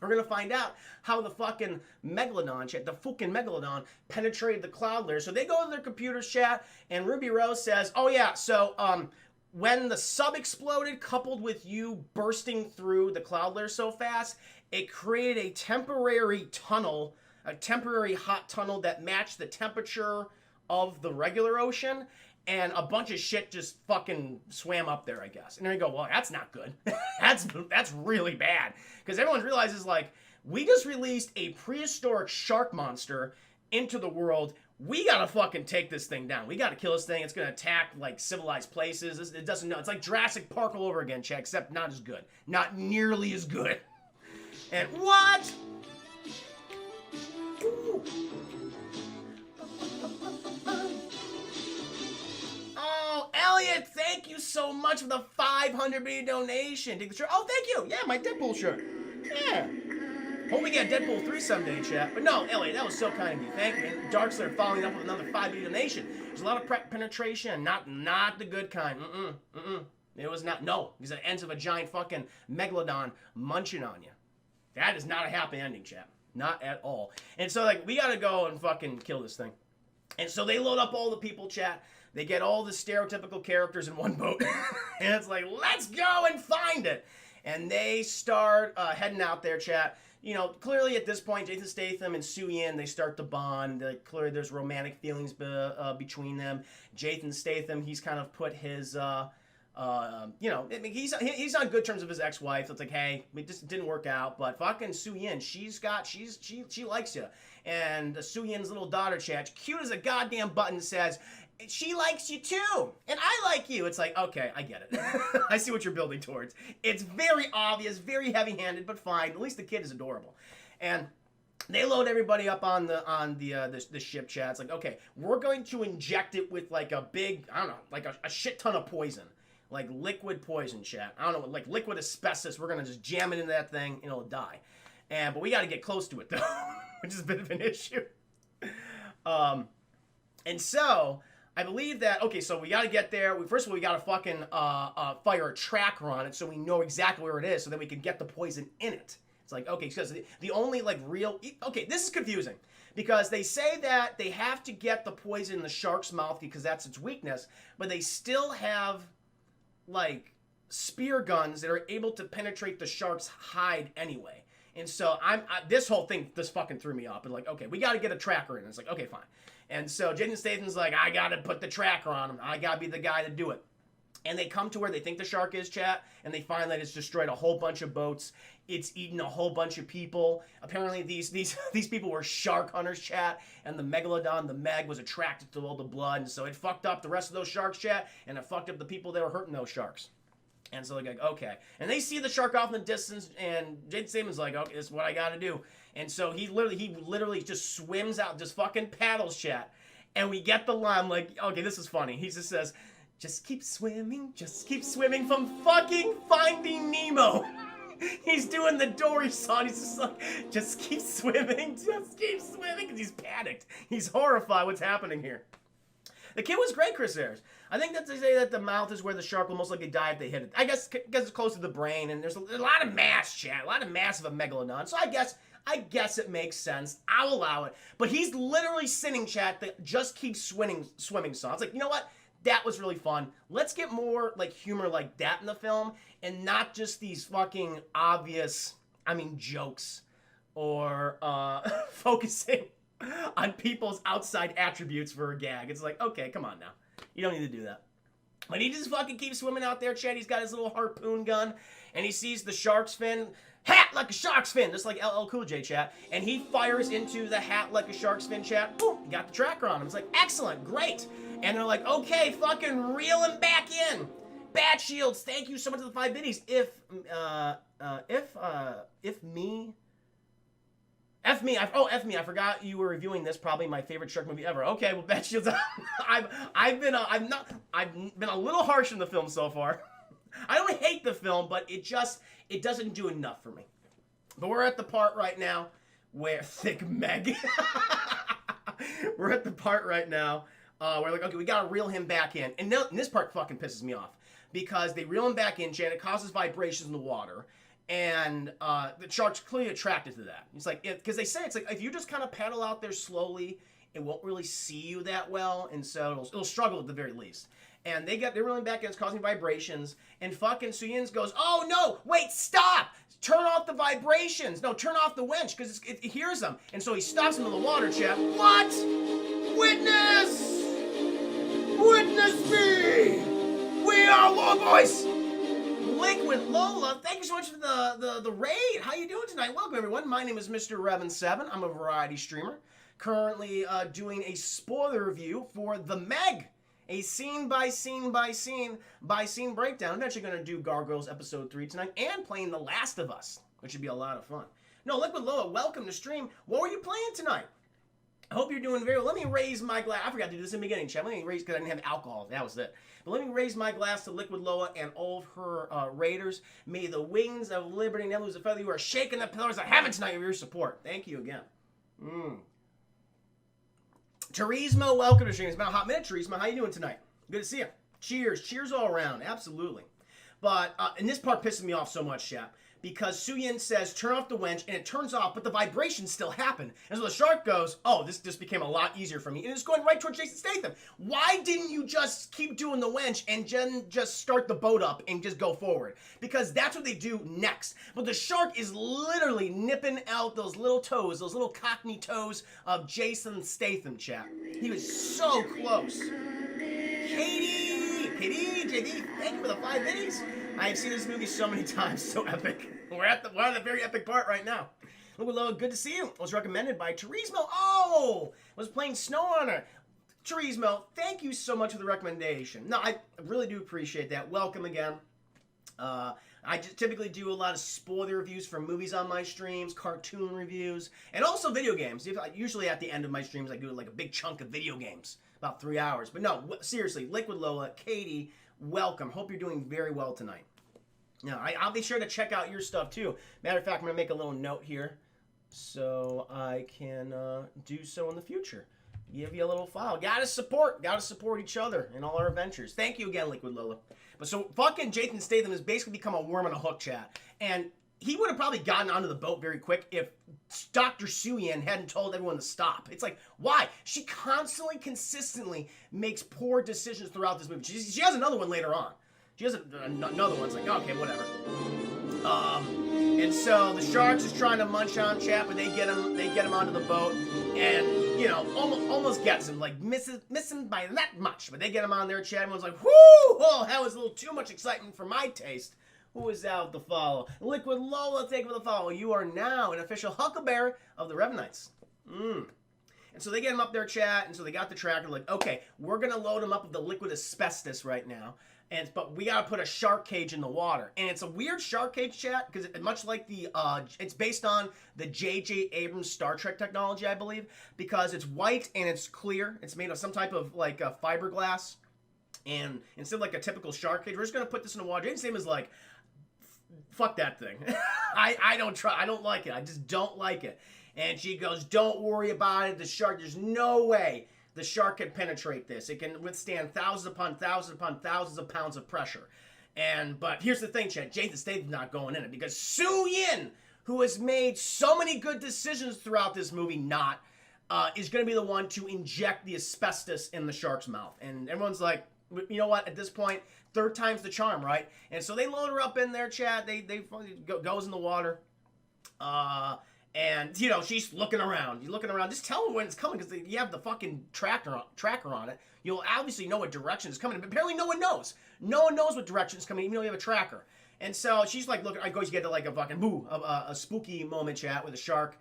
We're going to find out how the fucking Megalodon, chat, the fucking Megalodon, penetrated the cloud layer. So they go to their computers, chat, and Ruby Rose says, oh yeah, so when the sub exploded, coupled with you bursting through the cloud layer so fast, it created a temporary tunnel, a temporary hot tunnel that matched the temperature of the regular ocean, and a bunch of shit just fucking swam up there, I guess. And then you go, well, that's not good. that's really bad. Because everyone realizes, like, we just released a prehistoric shark monster into the world. We gotta fucking take this thing down. We gotta kill this thing. It's gonna attack, like, civilized places. It doesn't know. It's like Jurassic Park all over again, chat, except not as good. Not nearly as good. And what? Ooh. Oh, Elliot, thank you so much for the 500 BD donation. Take the shirt. Oh, thank you. Yeah, my Deadpool shirt. Yeah. Hope we get Deadpool 3 someday, chat. But no, Elliot, that was so kind of you. Thank you. And Darkslayer following up with another 5 BD donation. There's a lot of penetration, not the good kind. It was not. No, because it ends with a giant fucking Megalodon munching on you. That is not a happy ending, chat. Not at all. And so, like, we gotta go and fucking kill this thing. And so they load up all the people, chat. They get all the stereotypical characters in one boat. And it's like, let's go and find it. And they start heading out there, chat. You know, clearly at this point, Jason Statham and Suyin, they start to bond. Clearly there's romantic feelings between them. Jason Statham, he's kind of put his... you know, I mean, he's on good terms with his ex-wife. So it's like, hey, it just didn't work out. But fucking Suyin, she likes you. And Suyin's little daughter, chat, cute as a goddamn button, says, she likes you too, and I like you. It's like, okay, I get it. I see what you're building towards. It's very obvious, very heavy-handed, but fine. At least the kid is adorable. And they load everybody up on the ship, chat. It's like, okay, we're going to inject it with like a big, I don't know, like a shit ton of poison. Like liquid poison, chat. I don't know, like liquid asbestos. We're gonna just jam it into that thing and it'll die. But we gotta get close to it though, which is a bit of an issue. And so I believe that, okay, so we gotta get there. First of all, we gotta fucking fire a tracker on it so we know exactly where it is, so that we can get the poison in it. It's like, okay, because the only like real, okay, this is confusing Because they say that they have to get the poison in the shark's mouth because that's its weakness, but they still have, like, spear guns that are able to penetrate the shark's hide anyway. And so this whole thing, this fucking threw me off. And like, okay, we got to get a tracker in. And it's like, okay, fine. And so Jason Statham's like, I got to put the tracker on him. I got to be the guy to do it. And they come to where they think the shark is, chat, and they find that it's destroyed a whole bunch of boats. It's eaten a whole bunch of people. Apparently, these people were shark hunters, chat, and the megalodon, the Meg, was attracted to all the blood, and so it fucked up the rest of those sharks, chat, and it fucked up the people that were hurting those sharks. And so they're like, okay. And they see the shark off in the distance, and Jason Statham's like, okay, this is what I got to do. And so he literally just swims out, just fucking paddles, chat. And we get the line, like, okay, this is funny. He just says, just keep swimming from fucking Finding Nemo. He's doing the Dory song. He's just like, just keep swimming, because he's panicked. He's horrified what's happening here. The kid was great, Chris Ayers. I think that they say that the mouth is where the shark will most likely die if they hit it. I guess because it's close to the brain, and there's a lot of mass, chat, a lot of mass of a megalodon. So I guess it makes sense. I'll allow it. But he's literally singing, chat, that just keeps swimming song. It's like, you know what? That was really fun. Let's get more like humor like that in the film, and not just these fucking obvious, jokes or focusing on people's outside attributes for a gag. It's like, okay, come on now. You don't need to do that. But he just fucking keeps swimming out there, Chad. He's got his little harpoon gun, and he sees the shark's fin. Hat like a shark's fin, just like LL Cool J, chat. And he fires into the hat like a shark's fin, chat. Boom, he got the tracker on him. It's like, excellent, great. And they're like, okay, fucking reel him back in. Bat Shields, thank you so much for the 5 biddies. F me, I forgot you were reviewing this, probably my favorite shark movie ever. Okay, well, Bat Shields, I've been a little harsh in the film so far. I don't hate the film, but it doesn't do enough for me. But we're at the part right now where Thick Meg. We're at the part right now where like, okay, we gotta reel him back in. And this part fucking pisses me off. Because they reel him back in, Jan, it causes vibrations in the water. And the shark's clearly attracted to that. It's like, because they say it's like, if you just kind of paddle out there slowly, it won't really see you that well. And so it'll struggle at the very least. And they're reeling back in, it's causing vibrations. And fucking Suyins goes, oh no, wait, stop! Turn off the vibrations. No, turn off the winch, because it hears them. And so he stops him in the water, chat. What? Witness! Witness me! We are War Boys! Liquid Lola, thank you so much for the raid. How you doing tonight? Welcome, everyone. My name is Mr. Revan7. I'm a variety streamer. Currently doing a spoiler review for The Meg. A scene by scene breakdown. I'm actually going to do Gargoyles Episode 3 tonight and playing The Last of Us, which should be a lot of fun. No, Liquid Lola, welcome to stream. What were you playing tonight? I hope you're doing very well. Let me raise my glass. I forgot to do this in the beginning, chat. Let me raise, because I didn't have alcohol. That was it. But let me raise my glass to Liquid Lola and all of her raiders. May the wings of liberty never lose a feather. You are shaking the pillars of heaven tonight with your support. Thank you again. Teresmo, welcome to stream. It's been a hot minute, Teresmo. How you doing tonight? Good to see you. Cheers. Cheers all around. Absolutely. But, and this part pisses me off so much, chap. Because Suyin says, turn off the winch, and it turns off, but the vibrations still happen. And so the shark goes, oh, this just became a lot easier for me. And it's going right towards Jason Statham. Why didn't you just keep doing the winch and just start the boat up and just go forward? Because that's what they do next. But the shark is literally nipping out those little toes, those little cockney toes of Jason Statham, chap. He was so close. Katie, JD, thank you for the 5 minutes. I have seen this movie so many times, so epic. We're at the very epic part right now. Hello, good to see you. It was recommended by Teresmo. Oh, was playing Snow on her. Teresmo, thank you so much for the recommendation. No, I really do appreciate that. Welcome again. I just typically do a lot of spoiler reviews for movies on my streams, cartoon reviews, and also video games. Usually at the end of my streams, I do like a big chunk of video games, about 3 hours. But no, seriously, Liquid Lola, Katie, welcome. Hope you're doing very well tonight. Now, I'll be sure to check out your stuff too. Matter of fact, I'm going to make a little note here so I can do so in the future. Give you a little file. Gotta support each other in all our adventures. Thank you again, Liquid Lola. But so fucking Jason Statham has basically become a worm on a hook, chat. And he would have probably gotten onto the boat very quick if Dr. Suyin hadn't told everyone to stop. It's like, why? She constantly, consistently makes poor decisions throughout this movie. She has another one later on. She has another one. It's like, okay, whatever. And so the sharks is trying to munch on Chat, but they get him onto the boat, and you know, almost gets him, like miss him by that much, but they get him on there. Chat, everyone's like, whoo, oh, that was a little too much excitement for my taste. Who is out the follow? Liquid Lola, thank you for the follow. You are now an official Huckleberry of the Rev Knights. And so they get him up there, Chat, and so they got the tracker, like, okay, we're gonna load him up with the liquid asbestos right now. But we gotta put a shark cage in the water, and it's a weird shark cage, Chat, because much like the it's based on the J.J. Abrams Star Trek technology, I believe, because it's white and it's clear. It's made of some type of like fiberglass, and instead of like a typical shark cage, we're just gonna put this in the water. Jaden's name is like, fuck that thing. I don't like it. I just don't like it. And she goes, don't worry about it. The shark, there's no way the shark can penetrate this. It can withstand thousands upon thousands of pounds of pressure. But here's the thing, Chad. Jason Statham's not going in it because Su Yin, who has made so many good decisions throughout this movie, is going to be the one to inject the asbestos in the shark's mouth. And everyone's like, you know what? At this point, third time's the charm, right? And so they load her up in there, Chad. They goes in the water. And, you know, she's looking around. You're looking around. Just tell her when it's coming because you have the fucking tracker on it. You'll obviously know what direction is coming. But apparently no one knows. No one knows what direction is coming, even though you have a tracker. And so she's like, look, I go, you get to like a fucking a spooky moment, Chat, where the shark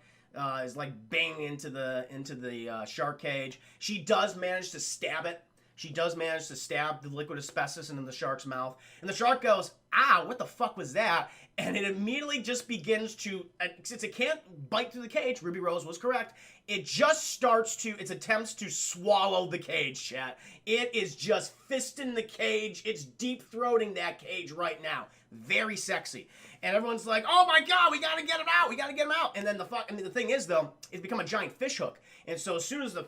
is like banging into the shark cage. She does manage to stab it. She does manage to stab the liquid asbestos into the shark's mouth. And the shark goes, ah, what the fuck was that? And it immediately just begins to, since it can't bite through the cage, Ruby Rose was correct, it just starts to, its attempts to swallow the cage, Chat. It is just fisting the cage. It's deep-throating that cage right now. Very sexy. And everyone's like, oh my god, we gotta get him out, we gotta get him out. And then the thing is, though, it's become a giant fish hook. And so as soon as the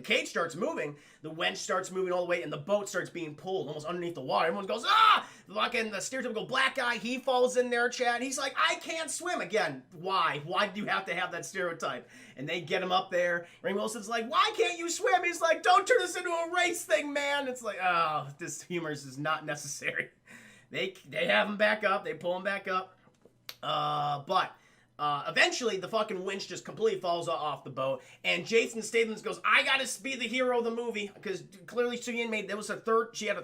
cage starts moving, the winch starts moving all the way, and the boat starts being pulled almost underneath the water. Everyone goes, ah! Fucking the stereotypical black guy, he falls in there, Chad. He's like, I can't swim. Again, why? Why do you have to have that stereotype? And they get him up there. Rainn Wilson's like, why can't you swim? He's like, don't turn this into a race thing, man. It's like, oh, this humor is not necessary. They have him back up. They pull him back up. But eventually, the fucking winch just completely falls off the boat, and Jason Statham goes, I gotta be the hero of the movie, because clearly Su Yin she had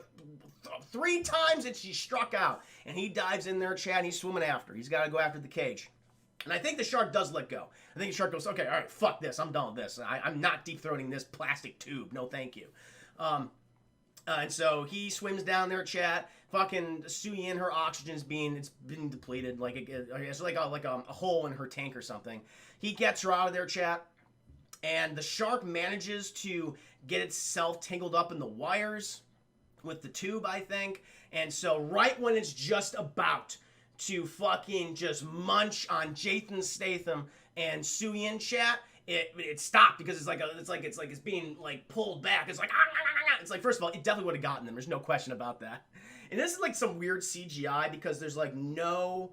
3 times that she struck out, and he dives in there, Chad, and he's swimming after. He's gotta go after the cage. And I think the shark does let go. I think the shark goes, okay, all right, fuck this, I'm done with this. I'm not deep-throating this plastic tube, no thank you. And so he swims down there, Chad. Fucking Su Yin, her oxygen's been depleted, like it's like a hole in her tank or something. He gets her out of there, Chat, and the shark manages to get itself tangled up in the wires with the tube, I think. And so right when it's just about to fucking just munch on Jason Statham and Su Yin, Chat, it stopped because it's being like pulled back. It's like it's like, first of all, it definitely would have gotten them. There's no question about that. And this is like some weird CGI because there's like no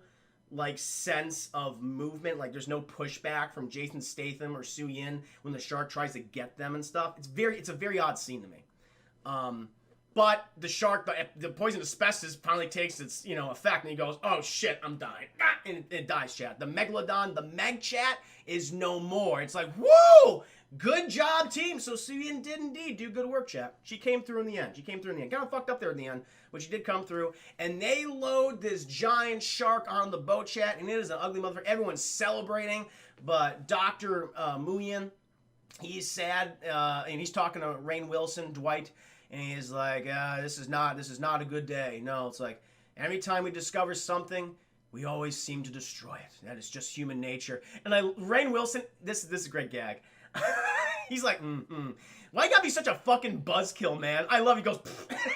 like sense of movement. Like there's no pushback from Jason Statham or Su Yin when the shark tries to get them and stuff. It's a very odd scene to me. But the shark, the poison asbestos finally takes its effect, and he goes, oh shit, I'm dying. And it dies, Chat. The Megalodon, the Meg, Chat, is no more. It's like, woo! Good job, team. So Su Yin did indeed do good work, Chat. She came through in the end. Kind of fucked up there in the end, but she did come through. And they load this giant shark on the boat, Chat, and it is an ugly motherfucker. Everyone's celebrating, but Dr. Nguyen, he's sad, and he's talking to Rainn Wilson, Dwight, and he's like, this is not a good day. No, it's like, every time we discover something, we always seem to destroy it. That is just human nature. And Rainn Wilson, this is a great gag. He's like, why you gotta be such a fucking buzzkill, man? I love it. He goes,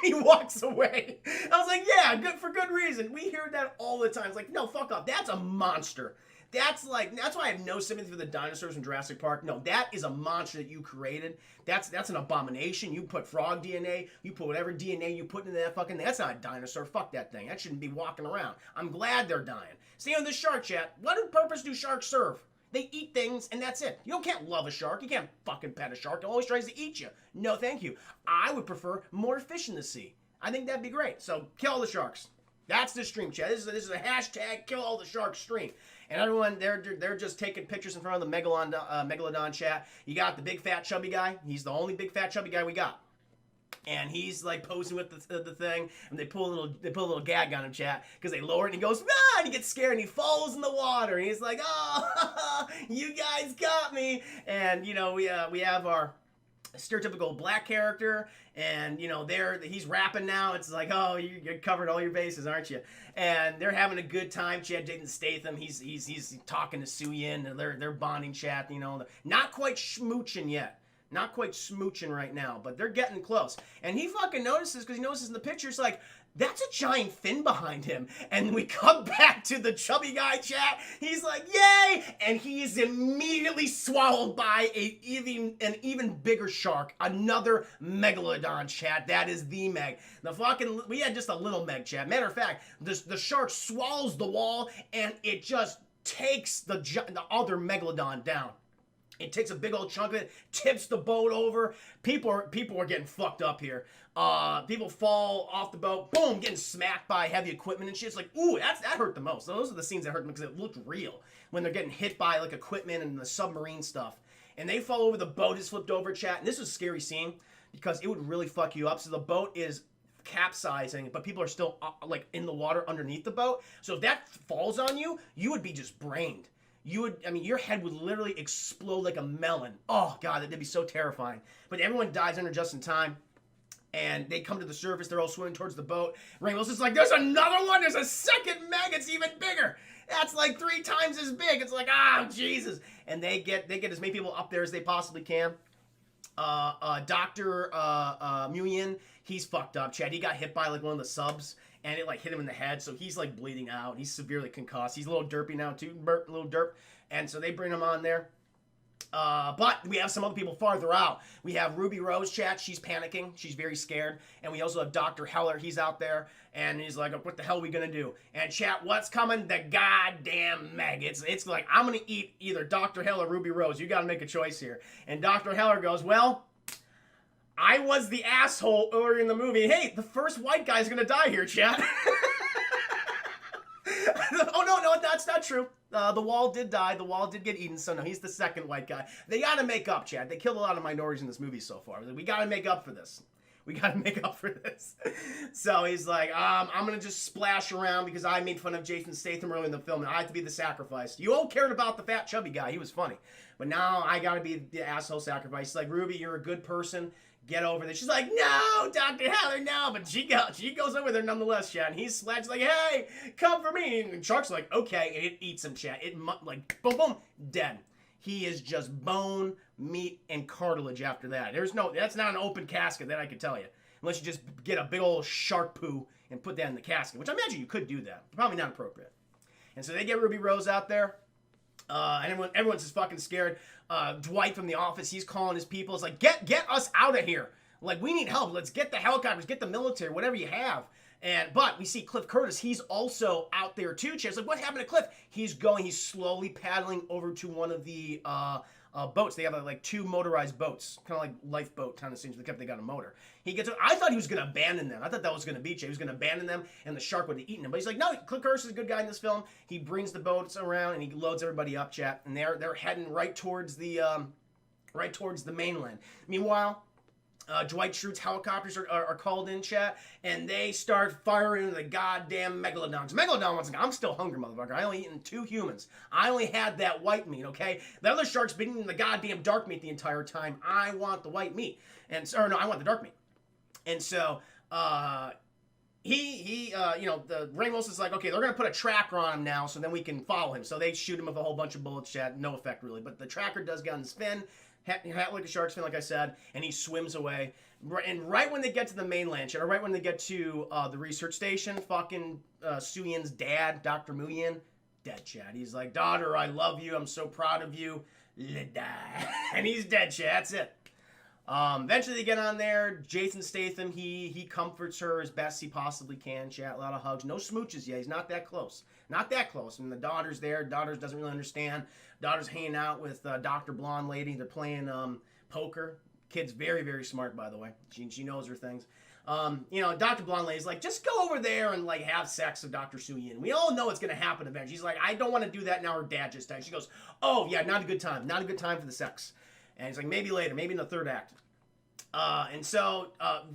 he walks away. I was like, yeah, for good reason. We hear that all the time. It's like, no, fuck off. That's a monster. That's why I have no sympathy for the dinosaurs from Jurassic Park. No, that is a monster that you created. That's an abomination. You put frog DNA, you put whatever DNA you put into that fucking thing. That's not a dinosaur. Fuck that thing. That shouldn't be walking around. I'm glad they're dying. Stay on the shark chat. What purpose do sharks serve? They eat things, and that's it. You can't love a shark. You can't fucking pet a shark. It always tries to eat you. No, thank you. I would prefer more fish in the sea. I think that'd be great. So, kill all the sharks. That's the stream chat. This is a hashtag kill all the sharks stream. And everyone, they're just taking pictures in front of the Megalodon chat. You got the big fat chubby guy. He's the only big fat chubby guy we got. And he's like posing with the thing, and they pull a little gag on him, chat, because they lower it, and he goes, ah, and he gets scared, and he falls in the water, and he's like, oh, you guys got me. And you know, we have our stereotypical black character, and you know, he's rapping now. It's like, oh, you covered all your bases, aren't you? And they're having a good time. Chad Jaden Statham, he's talking to Su Yin, and they're bonding, chat. You know, not quite schmooching yet. Not quite smooching right now, but they're getting close. And he fucking notices, because he notices in the picture, it's like, that's a giant fin behind him. And we come back to the chubby guy chat. He's like, yay! And he is immediately swallowed by an even bigger shark. Another Megalodon, chat. That is the Meg. We had just a little Meg, chat. Matter of fact, the shark swallows the wall, and it just takes the other Megalodon down. It takes a big old chunk of it, tips the boat over. People are getting fucked up here. People fall off the boat, boom, getting smacked by heavy equipment and shit. It's like, ooh, that hurt the most. Those are the scenes that hurt me because it looked real when they're getting hit by like equipment and the submarine stuff. And they fall over, the boat is flipped over, chat. And this was a scary scene because it would really fuck you up. So the boat is capsizing, but people are still like in the water underneath the boat. So if that falls on you, you would be just brained. Your head would literally explode like a melon. Oh, God, that'd be so terrifying. But everyone dies under just in time. And they come to the surface. They're all swimming towards the boat. Rainbow's just like, there's another one. There's a second Meg. It's even bigger. That's like 3 times as big. It's like, Jesus. And they get as many people up there as they possibly can. Dr. Nguyen, he's fucked up, Chad. He got hit by like one of the subs, and it like hit him in the head, so he's like bleeding out. He's severely concussed. He's a little derpy now too, a little derp. And so they bring him on there. But we have some other people farther out. We have Ruby Rose, chat. She's panicking. She's very scared. And we also have Dr. Heller. He's out there. And he's like, what the hell are we going to do? And chat, what's coming? The goddamn Meg. It's like, I'm going to eat either Dr. Heller or Ruby Rose. You got to make a choice here. And Dr. Heller goes, well, I was the asshole earlier in the movie. Hey, the first white guy's going to die here, chat. Oh, no, that's not true. The Wall did die. The Wall did get eaten, so no, he's the second white guy. They gotta make up, Chad. They killed a lot of minorities in this movie so far. We gotta make up for this. We gotta make up for this. So he's like, I'm gonna just splash around because I made fun of Jason Statham early in the film, and I have to be the sacrifice. You all cared about the fat, chubby guy. He was funny. But now I gotta be the asshole sacrifice. He's like, Ruby, you're a good person. Get over this. She's like, no, Dr. Heller, no. But she goes over there nonetheless, chat. And he's slashed like, hey, come for me. And Shark's like, okay. And it eats him, chat. It like, boom, boom, dead. He is just bone, meat, and cartilage after that. That's not an open casket, that I can tell you. Unless you just get a big old shark poo and put that in the casket, which I imagine you could do that. Probably not appropriate. And so they get Ruby Rose out there. And everyone's just fucking scared. Dwight from The Office, he's calling his people. It's like, get us out of here. Like, we need help. Let's get the helicopters, get the military, whatever you have. But we see Cliff Curtis. He's also out there too. It's like, what happened to Cliff? He's slowly paddling over to one of the boats. They have like 2 motorized boats, kind of like lifeboat kind of things. They got a motor. I thought he was going to abandon them. I thought that was going to be Jay. He was going to abandon them, and the shark would have eaten him. But he's like, no, Cliff Curtis is a good guy in this film. He brings the boats around and he loads everybody up, chat. And they're heading right towards the mainland. Meanwhile, Dwight Schrute's helicopters are called in, chat, and they start firing into the goddamn Megalodons. Megalodon, once again, I'm still hungry, motherfucker. I only eaten 2 humans. I only had that white meat, okay? The other shark's been eating the goddamn dark meat the entire time. I want the white meat. I want the dark meat. And so, the Ramos is like, okay, they're going to put a tracker on him now so then we can follow him. So they shoot him with a whole bunch of bullets, chat. No effect, really. But the tracker does get on his fin. Like a shark's fin, like I said, and he swims away. And right when they get to the mainland, or right when they get to the research station, fucking Su Yin's dad, Dr. Nguyen, Dead, Chad. He's like, daughter, I love you. I'm so proud of you. And he's dead, Chad. That's it. Eventually they get on there. Jason Statham, he comforts her as best he possibly can. Chat, a lot of hugs. No smooches yet. He's not that close. Not that close. And the daughter's there. Daughter doesn't really understand. Daughter's hanging out with Dr. Blonde Lady. They're playing poker. Kid's very, very smart, by the way. She knows her things. Dr. Blonde Lady's like, just go over there and like have sex with Dr. Su Yin. We all know it's gonna happen eventually. She's like, I don't want to do that now. Her dad just died. She goes, oh yeah, not a good time. Not a good time for the sex. And he's like, maybe later, maybe in the third act.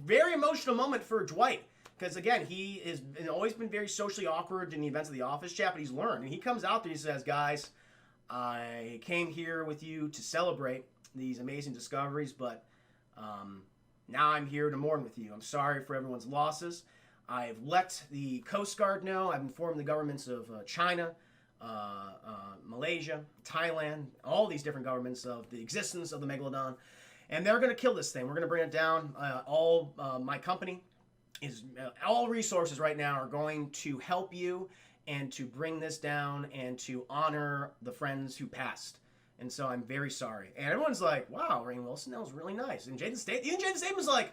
Very emotional moment for Dwight. Because, again, he has always been very socially awkward in the events of the office chat, but he's learned. And he comes out there and he says, guys, I came here with you to celebrate these amazing discoveries, but now I'm here to mourn with you. I'm sorry for everyone's losses. I've let the Coast Guard know. I've informed the governments of China, Malaysia, Thailand, all these different governments of the existence of the Megalodon. And they're going to kill this thing. We're going to bring it down. My company is all resources right now are going to help you and to bring this down and to honor the friends who passed. And so I'm very sorry. And everyone's like, wow, Rainn Wilson, that was really nice. And Jason Statham was like,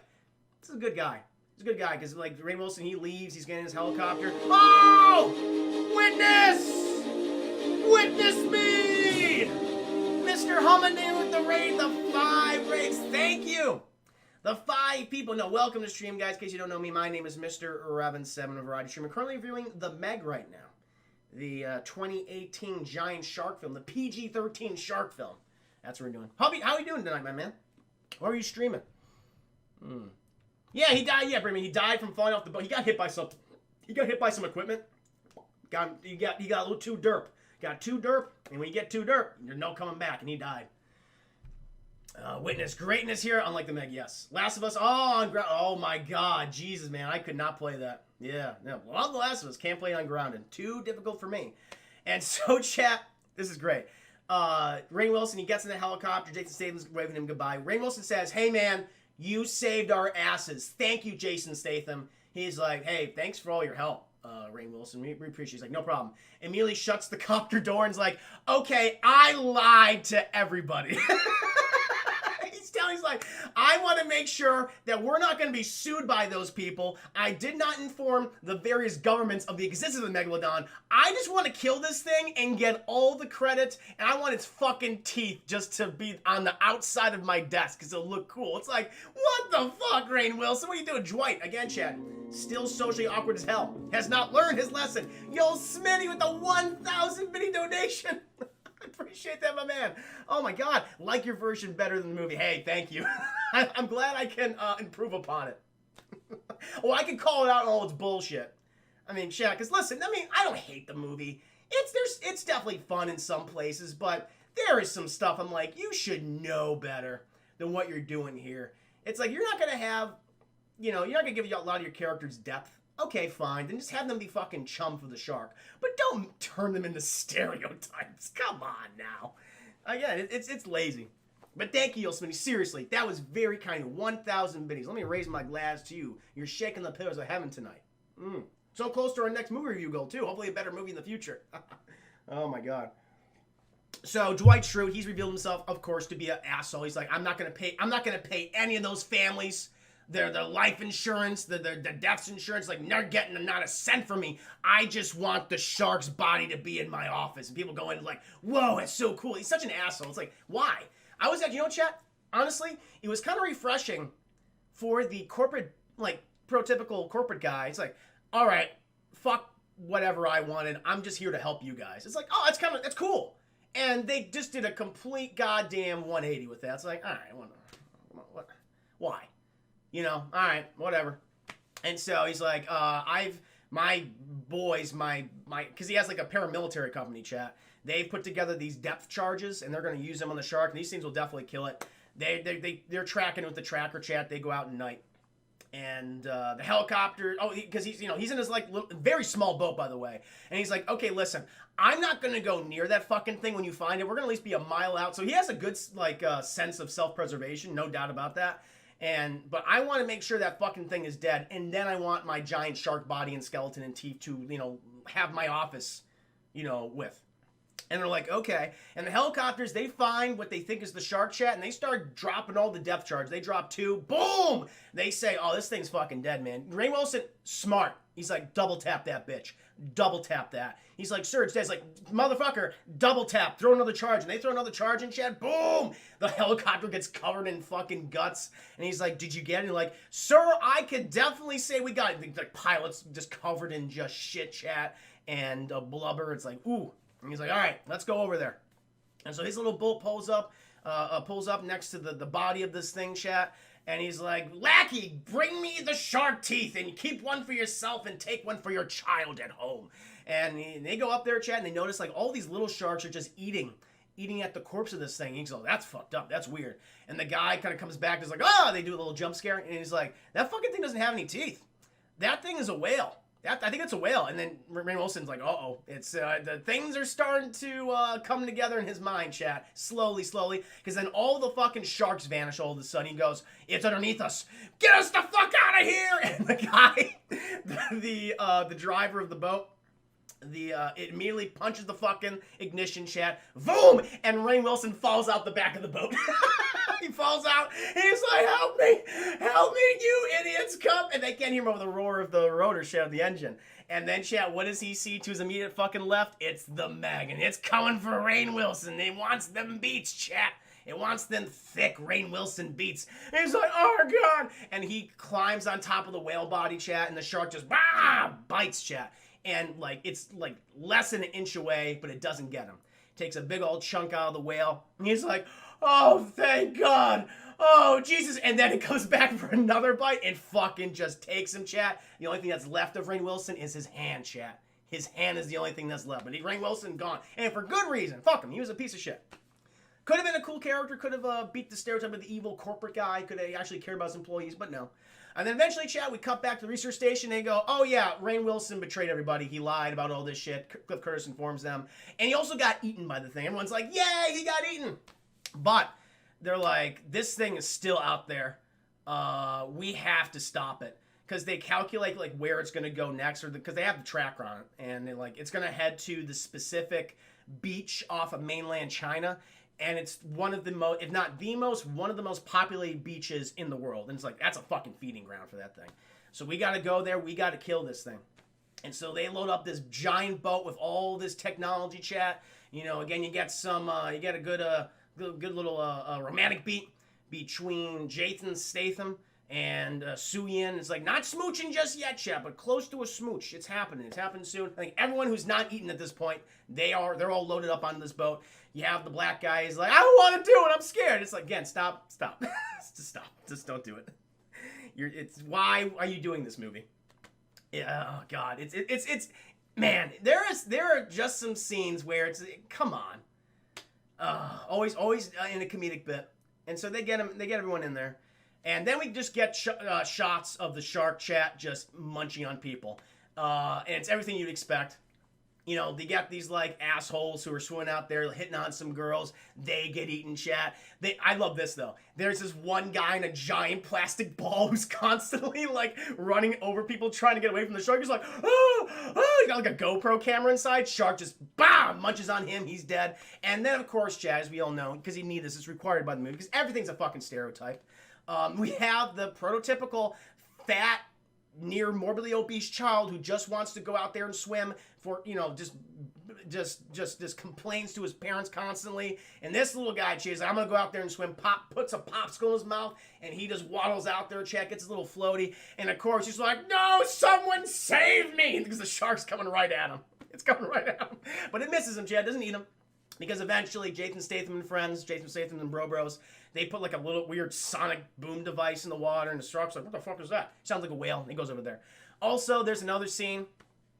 this is a good guy. He's a good guy because like Rainn Wilson, he leaves, he's getting in his helicopter. Oh! Witness me! Mr. Hummadoo with the raid, the 5 raids. Thank you. The 5 people. No, welcome to stream, guys. In case you don't know me, my name is Mr. Revan7 of Variety Stream. I'm currently reviewing The Meg right now. The 2018 giant shark film. The PG-13 shark film. That's what we're doing. How are you doing tonight, my man? Why are you streaming? Yeah, he died. Yeah, Brandon, he died from falling off the boat. He got hit by something. He got hit by some equipment. He got a little too derp. Got too derp, and when you get too derp, there's no coming back, and he died. Witness greatness here, unlike the Meg, yes. Last of Us, oh my god, Jesus, man, I could not play that. Yeah, love The Last of Us, can't play it on Grounded. Too difficult for me. And so, chat, this is great. Rainn Wilson, he gets in the helicopter, Jason Statham's waving him goodbye. Rainn Wilson says, hey man, you saved our asses. Thank you, Jason Statham. He's like, hey, thanks for all your help. Rainn Wilson, we appreciate it. He's like, no problem. Immediately shuts the copter door and's like, okay, I lied to everybody. He's like, I want to make sure that we're not going to be sued by those people. I did not inform the various governments of the existence of the Megalodon. I just want to kill this thing and get all the credit, and I want its fucking teeth just to be on the outside of my desk because it'll look cool. It's like, what the fuck, Rainn Wilson? What are you doing? Dwight, again, Chad, still socially awkward as hell. Has not learned his lesson. Yo, Smitty with the 1,000 mini donation. Appreciate that, my man. Oh my god, like your version better than the movie. Hey, thank you. I'm glad I can improve upon it. Well, I can call it out on all its bullshit. I mean, Shaq, because listen, I don't hate the movie. It's definitely fun in some places, but there is some stuff I'm like, you should know better than what you're doing here. It's like, you're not going to have, you're not going to give a lot of your characters depth. Okay, fine. Then just have them be fucking chum for the shark. But don't turn them into stereotypes. Come on now. Again, it's lazy. But thank you, Smitty. Seriously, that was very kind. 1,000 biddies. Let me raise my glass to you. You're shaking the pillars of heaven tonight. So close to our next movie review goal, too. Hopefully a better movie in the future. Oh, my God. So Dwight Schrute, he's revealed himself, of course, to be an asshole. He's like, I'm not gonna pay any of those families their life insurance, their death insurance. Like, they're getting not a cent from me. I just want the shark's body to be in my office. And people go in and like, whoa, it's so cool. He's such an asshole. It's like, why? I was like, chat, honestly, it was kind of refreshing for the corporate, like, prototypical corporate guy. It's like, all right, fuck whatever I wanted. I'm just here to help you guys. It's like, oh, that's cool. And they just did a complete goddamn 180 with that. It's like, all right, what? Why? All right, whatever. And so he's like, my boys, because he has like a paramilitary company, chat. They've put together these depth charges, and they're going to use them on the shark, and these things will definitely kill it. They're tracking with the tracker, chat. They go out at night. And the helicopter, because he's in his like very small boat, by the way. And he's like, okay, listen, I'm not going to go near that fucking thing when you find it. We're going to at least be a mile out. So he has a good sense of self-preservation, no doubt about that. But I want to make sure that fucking thing is dead, and then I want my giant shark body and skeleton and teeth to, have my office with. And they're like, okay. And the helicopters, they find what they think is the shark, chat, and they start dropping all the depth charge. They drop 2. Boom! They say, oh, this thing's fucking dead, man. Rainn Wilson, smart. He's like, double tap that bitch. Double tap that. He's like, sir, it's dead. He's like, motherfucker, double tap. Throw another charge. And they throw another charge in, chat. Boom! The helicopter gets covered in fucking guts. And he's like, did you get it? And you're like, sir, I could definitely say we got it. The pilot's just covered in just shit, chat, and blubber. It's like, ooh. And he's like, all right, let's go over there. And so his little boat pulls up next to the body of this thing, chat. And he's like, lackey, bring me the shark teeth and keep one for yourself and take one for your child at home. And they go up there, chat, and they notice like all these little sharks are just eating at the corpse of this thing. And he's like, that's fucked up. That's weird. And the guy kind of comes back and is like, oh, they do a little jump scare. And he's like, that fucking thing doesn't have any teeth. That thing is a whale. I think it's a whale. And then Rainn Wilson's like, uh-oh. It's the things are starting to come together in his mind, chat. Slowly. Because then all the fucking sharks vanish all of a sudden. He goes, it's underneath us. Get us the fuck out of here! And the guy, the driver of the boat, it immediately punches the fucking ignition, chat. Boom! And Rainn Wilson falls out the back of the boat. He falls out. He's like, help me, you idiots, come. And they can't hear him over the roar of the rotor, chat, of the engine. And then, chat, what does he see to his immediate fucking left? It's the Megan. It's coming for Rainn Wilson. It wants them beats, chat. It wants them thick Rainn Wilson beats. And he's like, oh, God. And he climbs on top of the whale body, chat, and the shark just bites, chat. And, like, it's, like, less than an inch away, but it doesn't get him. Takes a big old chunk out of the whale. And he's like, oh, thank God. Oh, Jesus. And then it comes back for another bite and fucking just takes him, chat. The only thing that's left of Rainn Wilson is his hand, chat. His hand is the only thing that's left. But Rainn Wilson, gone. And for good reason. Fuck him. He was a piece of shit. Could have been a cool character. Could have beat the stereotype of the evil corporate guy. Could have actually cared about his employees, but no. And then eventually, chat, we cut back to the research station. They go, oh, yeah, Rainn Wilson betrayed everybody. He lied about all this shit. Cliff Curtis informs them. And he also got eaten by the thing. Everyone's like, yay, he got eaten. But they're like, this thing is still out there. We have to stop it. Because they calculate, like, where it's going to go next. Or because they have the tracker on it. And they're like, it's going to head to the specific beach off of mainland China. And it's one of the most, if not the most, one of the most populated beaches in the world. And it's like, that's a fucking feeding ground for that thing. So we got to go there. We got to kill this thing. And so they load up this giant boat with all this technology, chat. You know, again, you get some, you get a good little romantic beat between Jason Statham and Su Yin. It's like, not smooching just yet, chat, but close to a smooch. It's happening. It's happening soon. I think everyone who's not eaten at this point, they're all loaded up onto this boat. You have the black guy. He's like, I don't want to do it. I'm scared. It's like, again, stop. Just stop. Just don't do it. Why are you doing this movie? Yeah, oh God. It's man. There are just some scenes where it's, come on. Always in a comedic bit. And so they get everyone in there. And then we just get shots of the shark, chat just munching on people. And it's everything you'd expect. You know, they got these, like, assholes who are swimming out there hitting on some girls. They get eaten, chat. I love this, though. There's this one guy in a giant plastic ball who's constantly, like, running over people trying to get away from the shark. He's like, oh, he got, like, a GoPro camera inside. Shark just, munches on him. He's dead. And then, of course, chat, as we all know, because you need this, it's required by the movie, because everything's a fucking stereotype. We have the prototypical fat, near morbidly obese child who just wants to go out there and swim for, you know, just complains to his parents constantly. And this little guy, she's like, I'm gonna go out there and swim. Puts a popsicle in his mouth, and he just waddles out there, chat, gets a little floaty. And of course, he's like, no, someone save me! Because the shark's coming right at him. It's coming right at him. But it misses him, chat, doesn't eat him. Because eventually, Jason Statham and friends, Jason Statham and Bro Bros, they put like a little weird sonic boom device in the water, and the shark's like, what the fuck is that? Sounds like a whale, and he goes over there. Also, there's another scene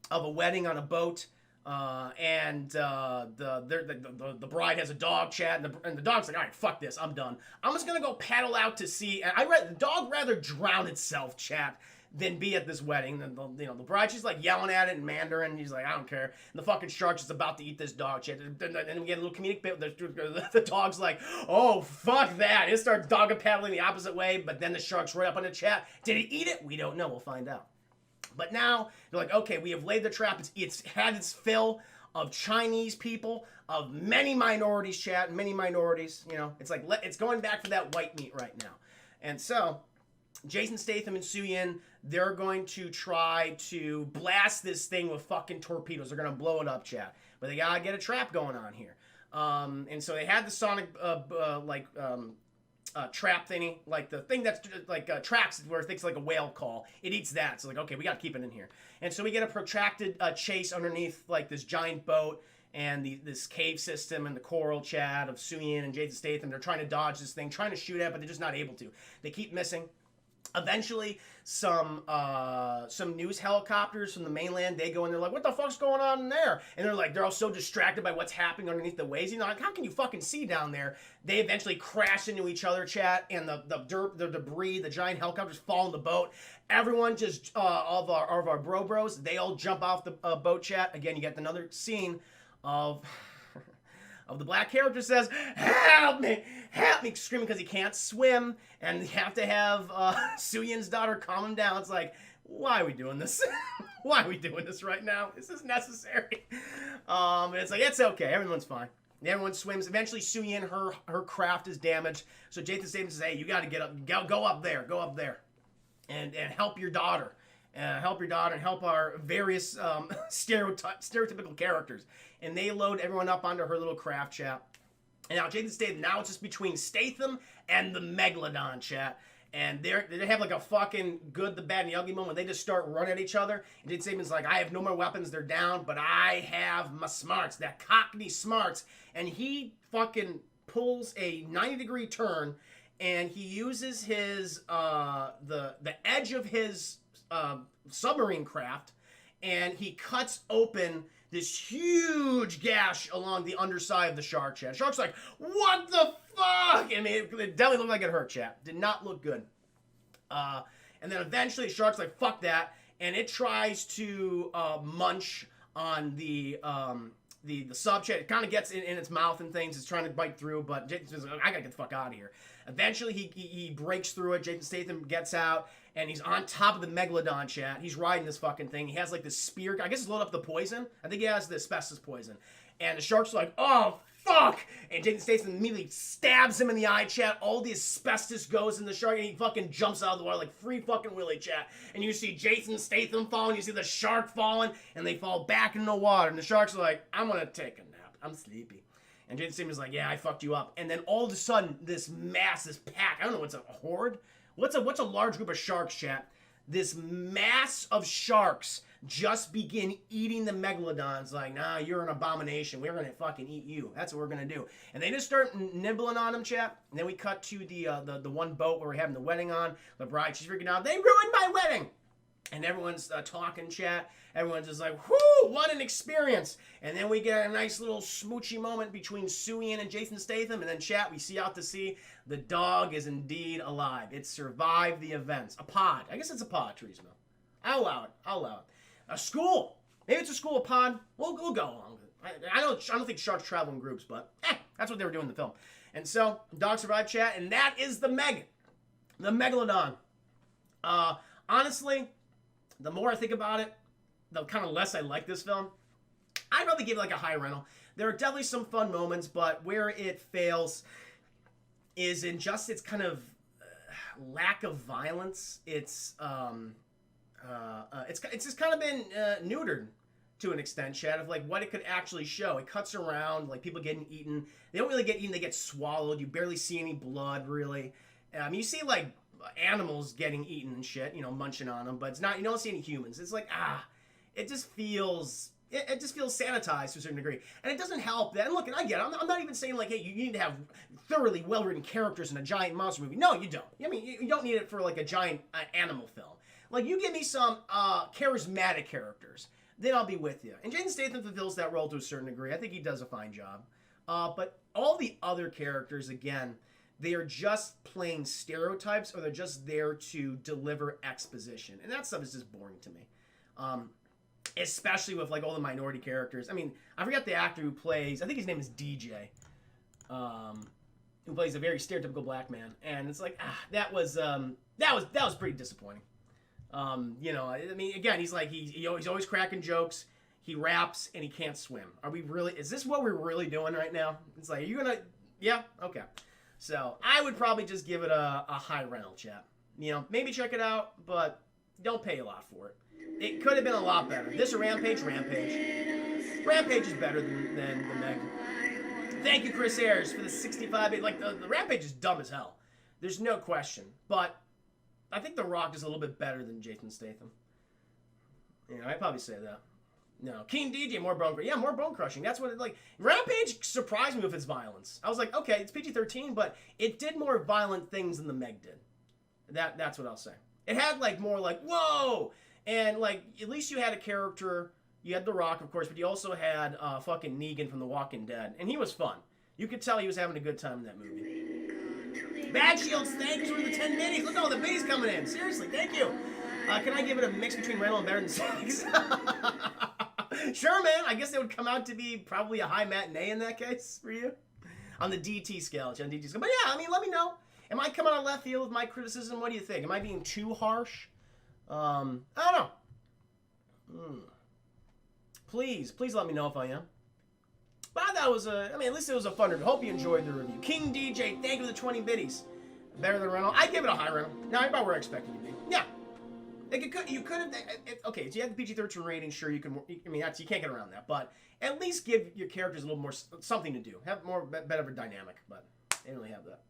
of a wedding on a boat, and the bride has a dog, chat, and the dog's like, all right, fuck this, I'm done. I'm just gonna go paddle out to sea, and the dog rather drown itself, chat, than be at this wedding. And the bride, she's like yelling at it in Mandarin. He's like, I don't care. And the fucking shark's just about to eat this dog. And we get a little comedic bit. The dog's like, oh, fuck that. It starts dog paddling the opposite way. But then the shark's right up on the chat. Did he eat it? We don't know. We'll find out. But now they're like, okay, we have laid the trap. It's had its fill of Chinese people, of many minorities, chat, many minorities. You know, it's like it's going back to that white meat right now. And so Jason Statham and Su Yin, they're going to try to blast this thing with fucking torpedoes. They're going to blow it up, chat. But they got to get a trap going on here. And so they had the sonic, trap thingy, like the thing that's like tracks where it thinks like a whale call. It eats that. So like, okay, we got to keep it in here. And so we get a protracted chase underneath like this giant boat and this cave system and the coral, chat, of Su Yin and Jason Statham. They're trying to dodge this thing, trying to shoot at it, but they're just not able to. They keep missing. Eventually, some news helicopters from the mainland, they go and they're like, what the fuck's going on in there? And they're all so distracted by what's happening underneath the waves. You know, like, how can you fucking see down there? They eventually crash into each other, chat, and the debris, the giant helicopters fall in the boat. Everyone just, of our bros, they all jump off the boat, chat. Again, you get another scene of the black character says, help me, screaming because he can't swim, and you have to have Su Yin's daughter calm him down. It's like, why are we doing this? Why are we doing this right now? Is this necessary? And it's like, it's okay, everyone's fine. Everyone swims. Eventually, Su Yin, her craft is damaged, so Jason Statham says, hey, you got to get up, go up there, and help your daughter. Help your daughter and help our various stereotypical characters. And they load everyone up onto her little craft, chat. And now Jason Statham, now it's just between Statham and the Megalodon, chat. And they have like a fucking good, the bad, and the ugly moment. They just start running at each other. And Jason Statham's like, I have no more weapons, they're down, but I have my smarts, that Cockney smarts. And he fucking pulls a 90-degree turn, and he uses his, the edge of his submarine craft, and he cuts open this huge gash along the underside of the shark, chat. Shark's like, what the fuck? I mean, it definitely looked like it hurt, chat. Did not look good. And then eventually the shark's like, fuck that, and it tries to munch on the sub, chat. It kind of gets in its mouth and things. It's trying to bite through, but Jason's like, I gotta get the fuck out of here. Eventually, he breaks through it. Jason Statham gets out, and he's on top of the Megalodon, chat. He's riding this fucking thing. He has, like, this spear. I guess it's loaded up the poison. I think he has the asbestos poison. And the shark's like, oh, fuck! And Jason Statham immediately stabs him in the eye, chat. All the asbestos goes in the shark, and he fucking jumps out of the water like Free fucking Willy, chat. And you see Jason Statham falling, you see the shark falling, and they fall back in the water. And the shark's like, I'm gonna take a nap. I'm sleepy. And Jason Statham is like, yeah, I fucked you up. And then all of a sudden, this pack, I don't know, what's a horde? What's a large group of sharks, chat? This mass of sharks just begin eating the Megalodons. Like, nah, you're an abomination. We're going to fucking eat you. That's what we're going to do. And they just start nibbling on them, chat. And then we cut to the one boat where we're having the wedding on. The bride, she's freaking out. They ruined my wedding! And everyone's talking, chat. Everyone's just like, whoo, what an experience. And then we get a nice little smoochy moment between Su Yin and Jason Statham. And then, chat, we see out to sea, the dog is indeed alive. It survived the events. A pod. I guess it's a pod, Turismo. I'll allow it. A school. Maybe it's a school, a pod. We'll go along with it. I don't think sharks travel in groups, but that's what they were doing in the film. And so, dog survived, chat. And that is the Megalodon. Honestly, the more I think about it, the kind of less I like this film. I'd probably give it like a high rental. There are definitely some fun moments, but where it fails is in just its kind of lack of violence. It's just kind of been neutered to an extent, Chad, of like what it could actually show. It cuts around, like people getting eaten. They don't really get eaten, they get swallowed. You barely see any blood, really. You see like animals getting eaten and shit, munching on them, but it's not, you don't see any humans. It's like, it just feels sanitized to a certain degree. And it doesn't help that, and look, and I get it, I'm not even saying like, hey, you need to have thoroughly well-written characters in a giant monster movie. No, you don't. I mean, you don't need it for like a giant animal film. Like, you give me some charismatic characters, then I'll be with you. And Jason Statham fulfills that role to a certain degree. I think he does a fine job. But all the other characters, again, they are just playing stereotypes, or they're just there to deliver exposition. And that stuff is just boring to me. Especially with, like, all the minority characters. I mean, I forgot the actor who plays, I think his name is DJ, who plays a very stereotypical black man. And it's like, that was pretty disappointing. I mean, again, he's like, he's always cracking jokes. he raps, and he can't swim. Are we really? Is this what we're really doing right now? It's like, are you gonna? Yeah, okay. So I would probably just give it a high rental, chat. You know, maybe check it out, but don't pay a lot for it. It could have been a lot better. This or Rampage? Rampage. Rampage is better than the Meg. Thank you, Chris Ayers, for the 65. Like, the Rampage is dumb as hell. There's no question. But I think The Rock is a little bit better than Jason Statham. Yeah, I'd probably say that. No. King DJ, more bone crushing. Yeah, more bone crushing. That's what it, like, Rampage surprised me with its violence. I was like, okay, it's PG-13, but it did more violent things than the Meg did. That's what I'll say. It had, like, more like, whoa! And, like, at least you had a character. You had The Rock, of course, but you also had fucking Negan from The Walking Dead. And he was fun. You could tell he was having a good time in that movie. Bad Shields, thank you for the 10 minis. Look at all the bees coming in. Seriously, thank you. Can I give it a mix between rental and better than sex? Sure, man. I guess it would come out to be probably a high matinee in that case for you. On the DT scale. But yeah, I mean, let me know. Am I coming on left field with my criticism? What do you think? Am I being too harsh? I don't know. Please let me know if I am. But I thought it was at least it was a fun review. Hope you enjoyed the review. King DJ, thank you for the 20 biddies. Better than rental. I'd give it a high rental. Now, about where I expected it to be. Yeah. Like you could have, okay, so you had the PG-13 rating, sure, you can, I mean, you can't get around that, but at least give your characters a little more, something to do. Have more, better of a dynamic, but they didn't really have that.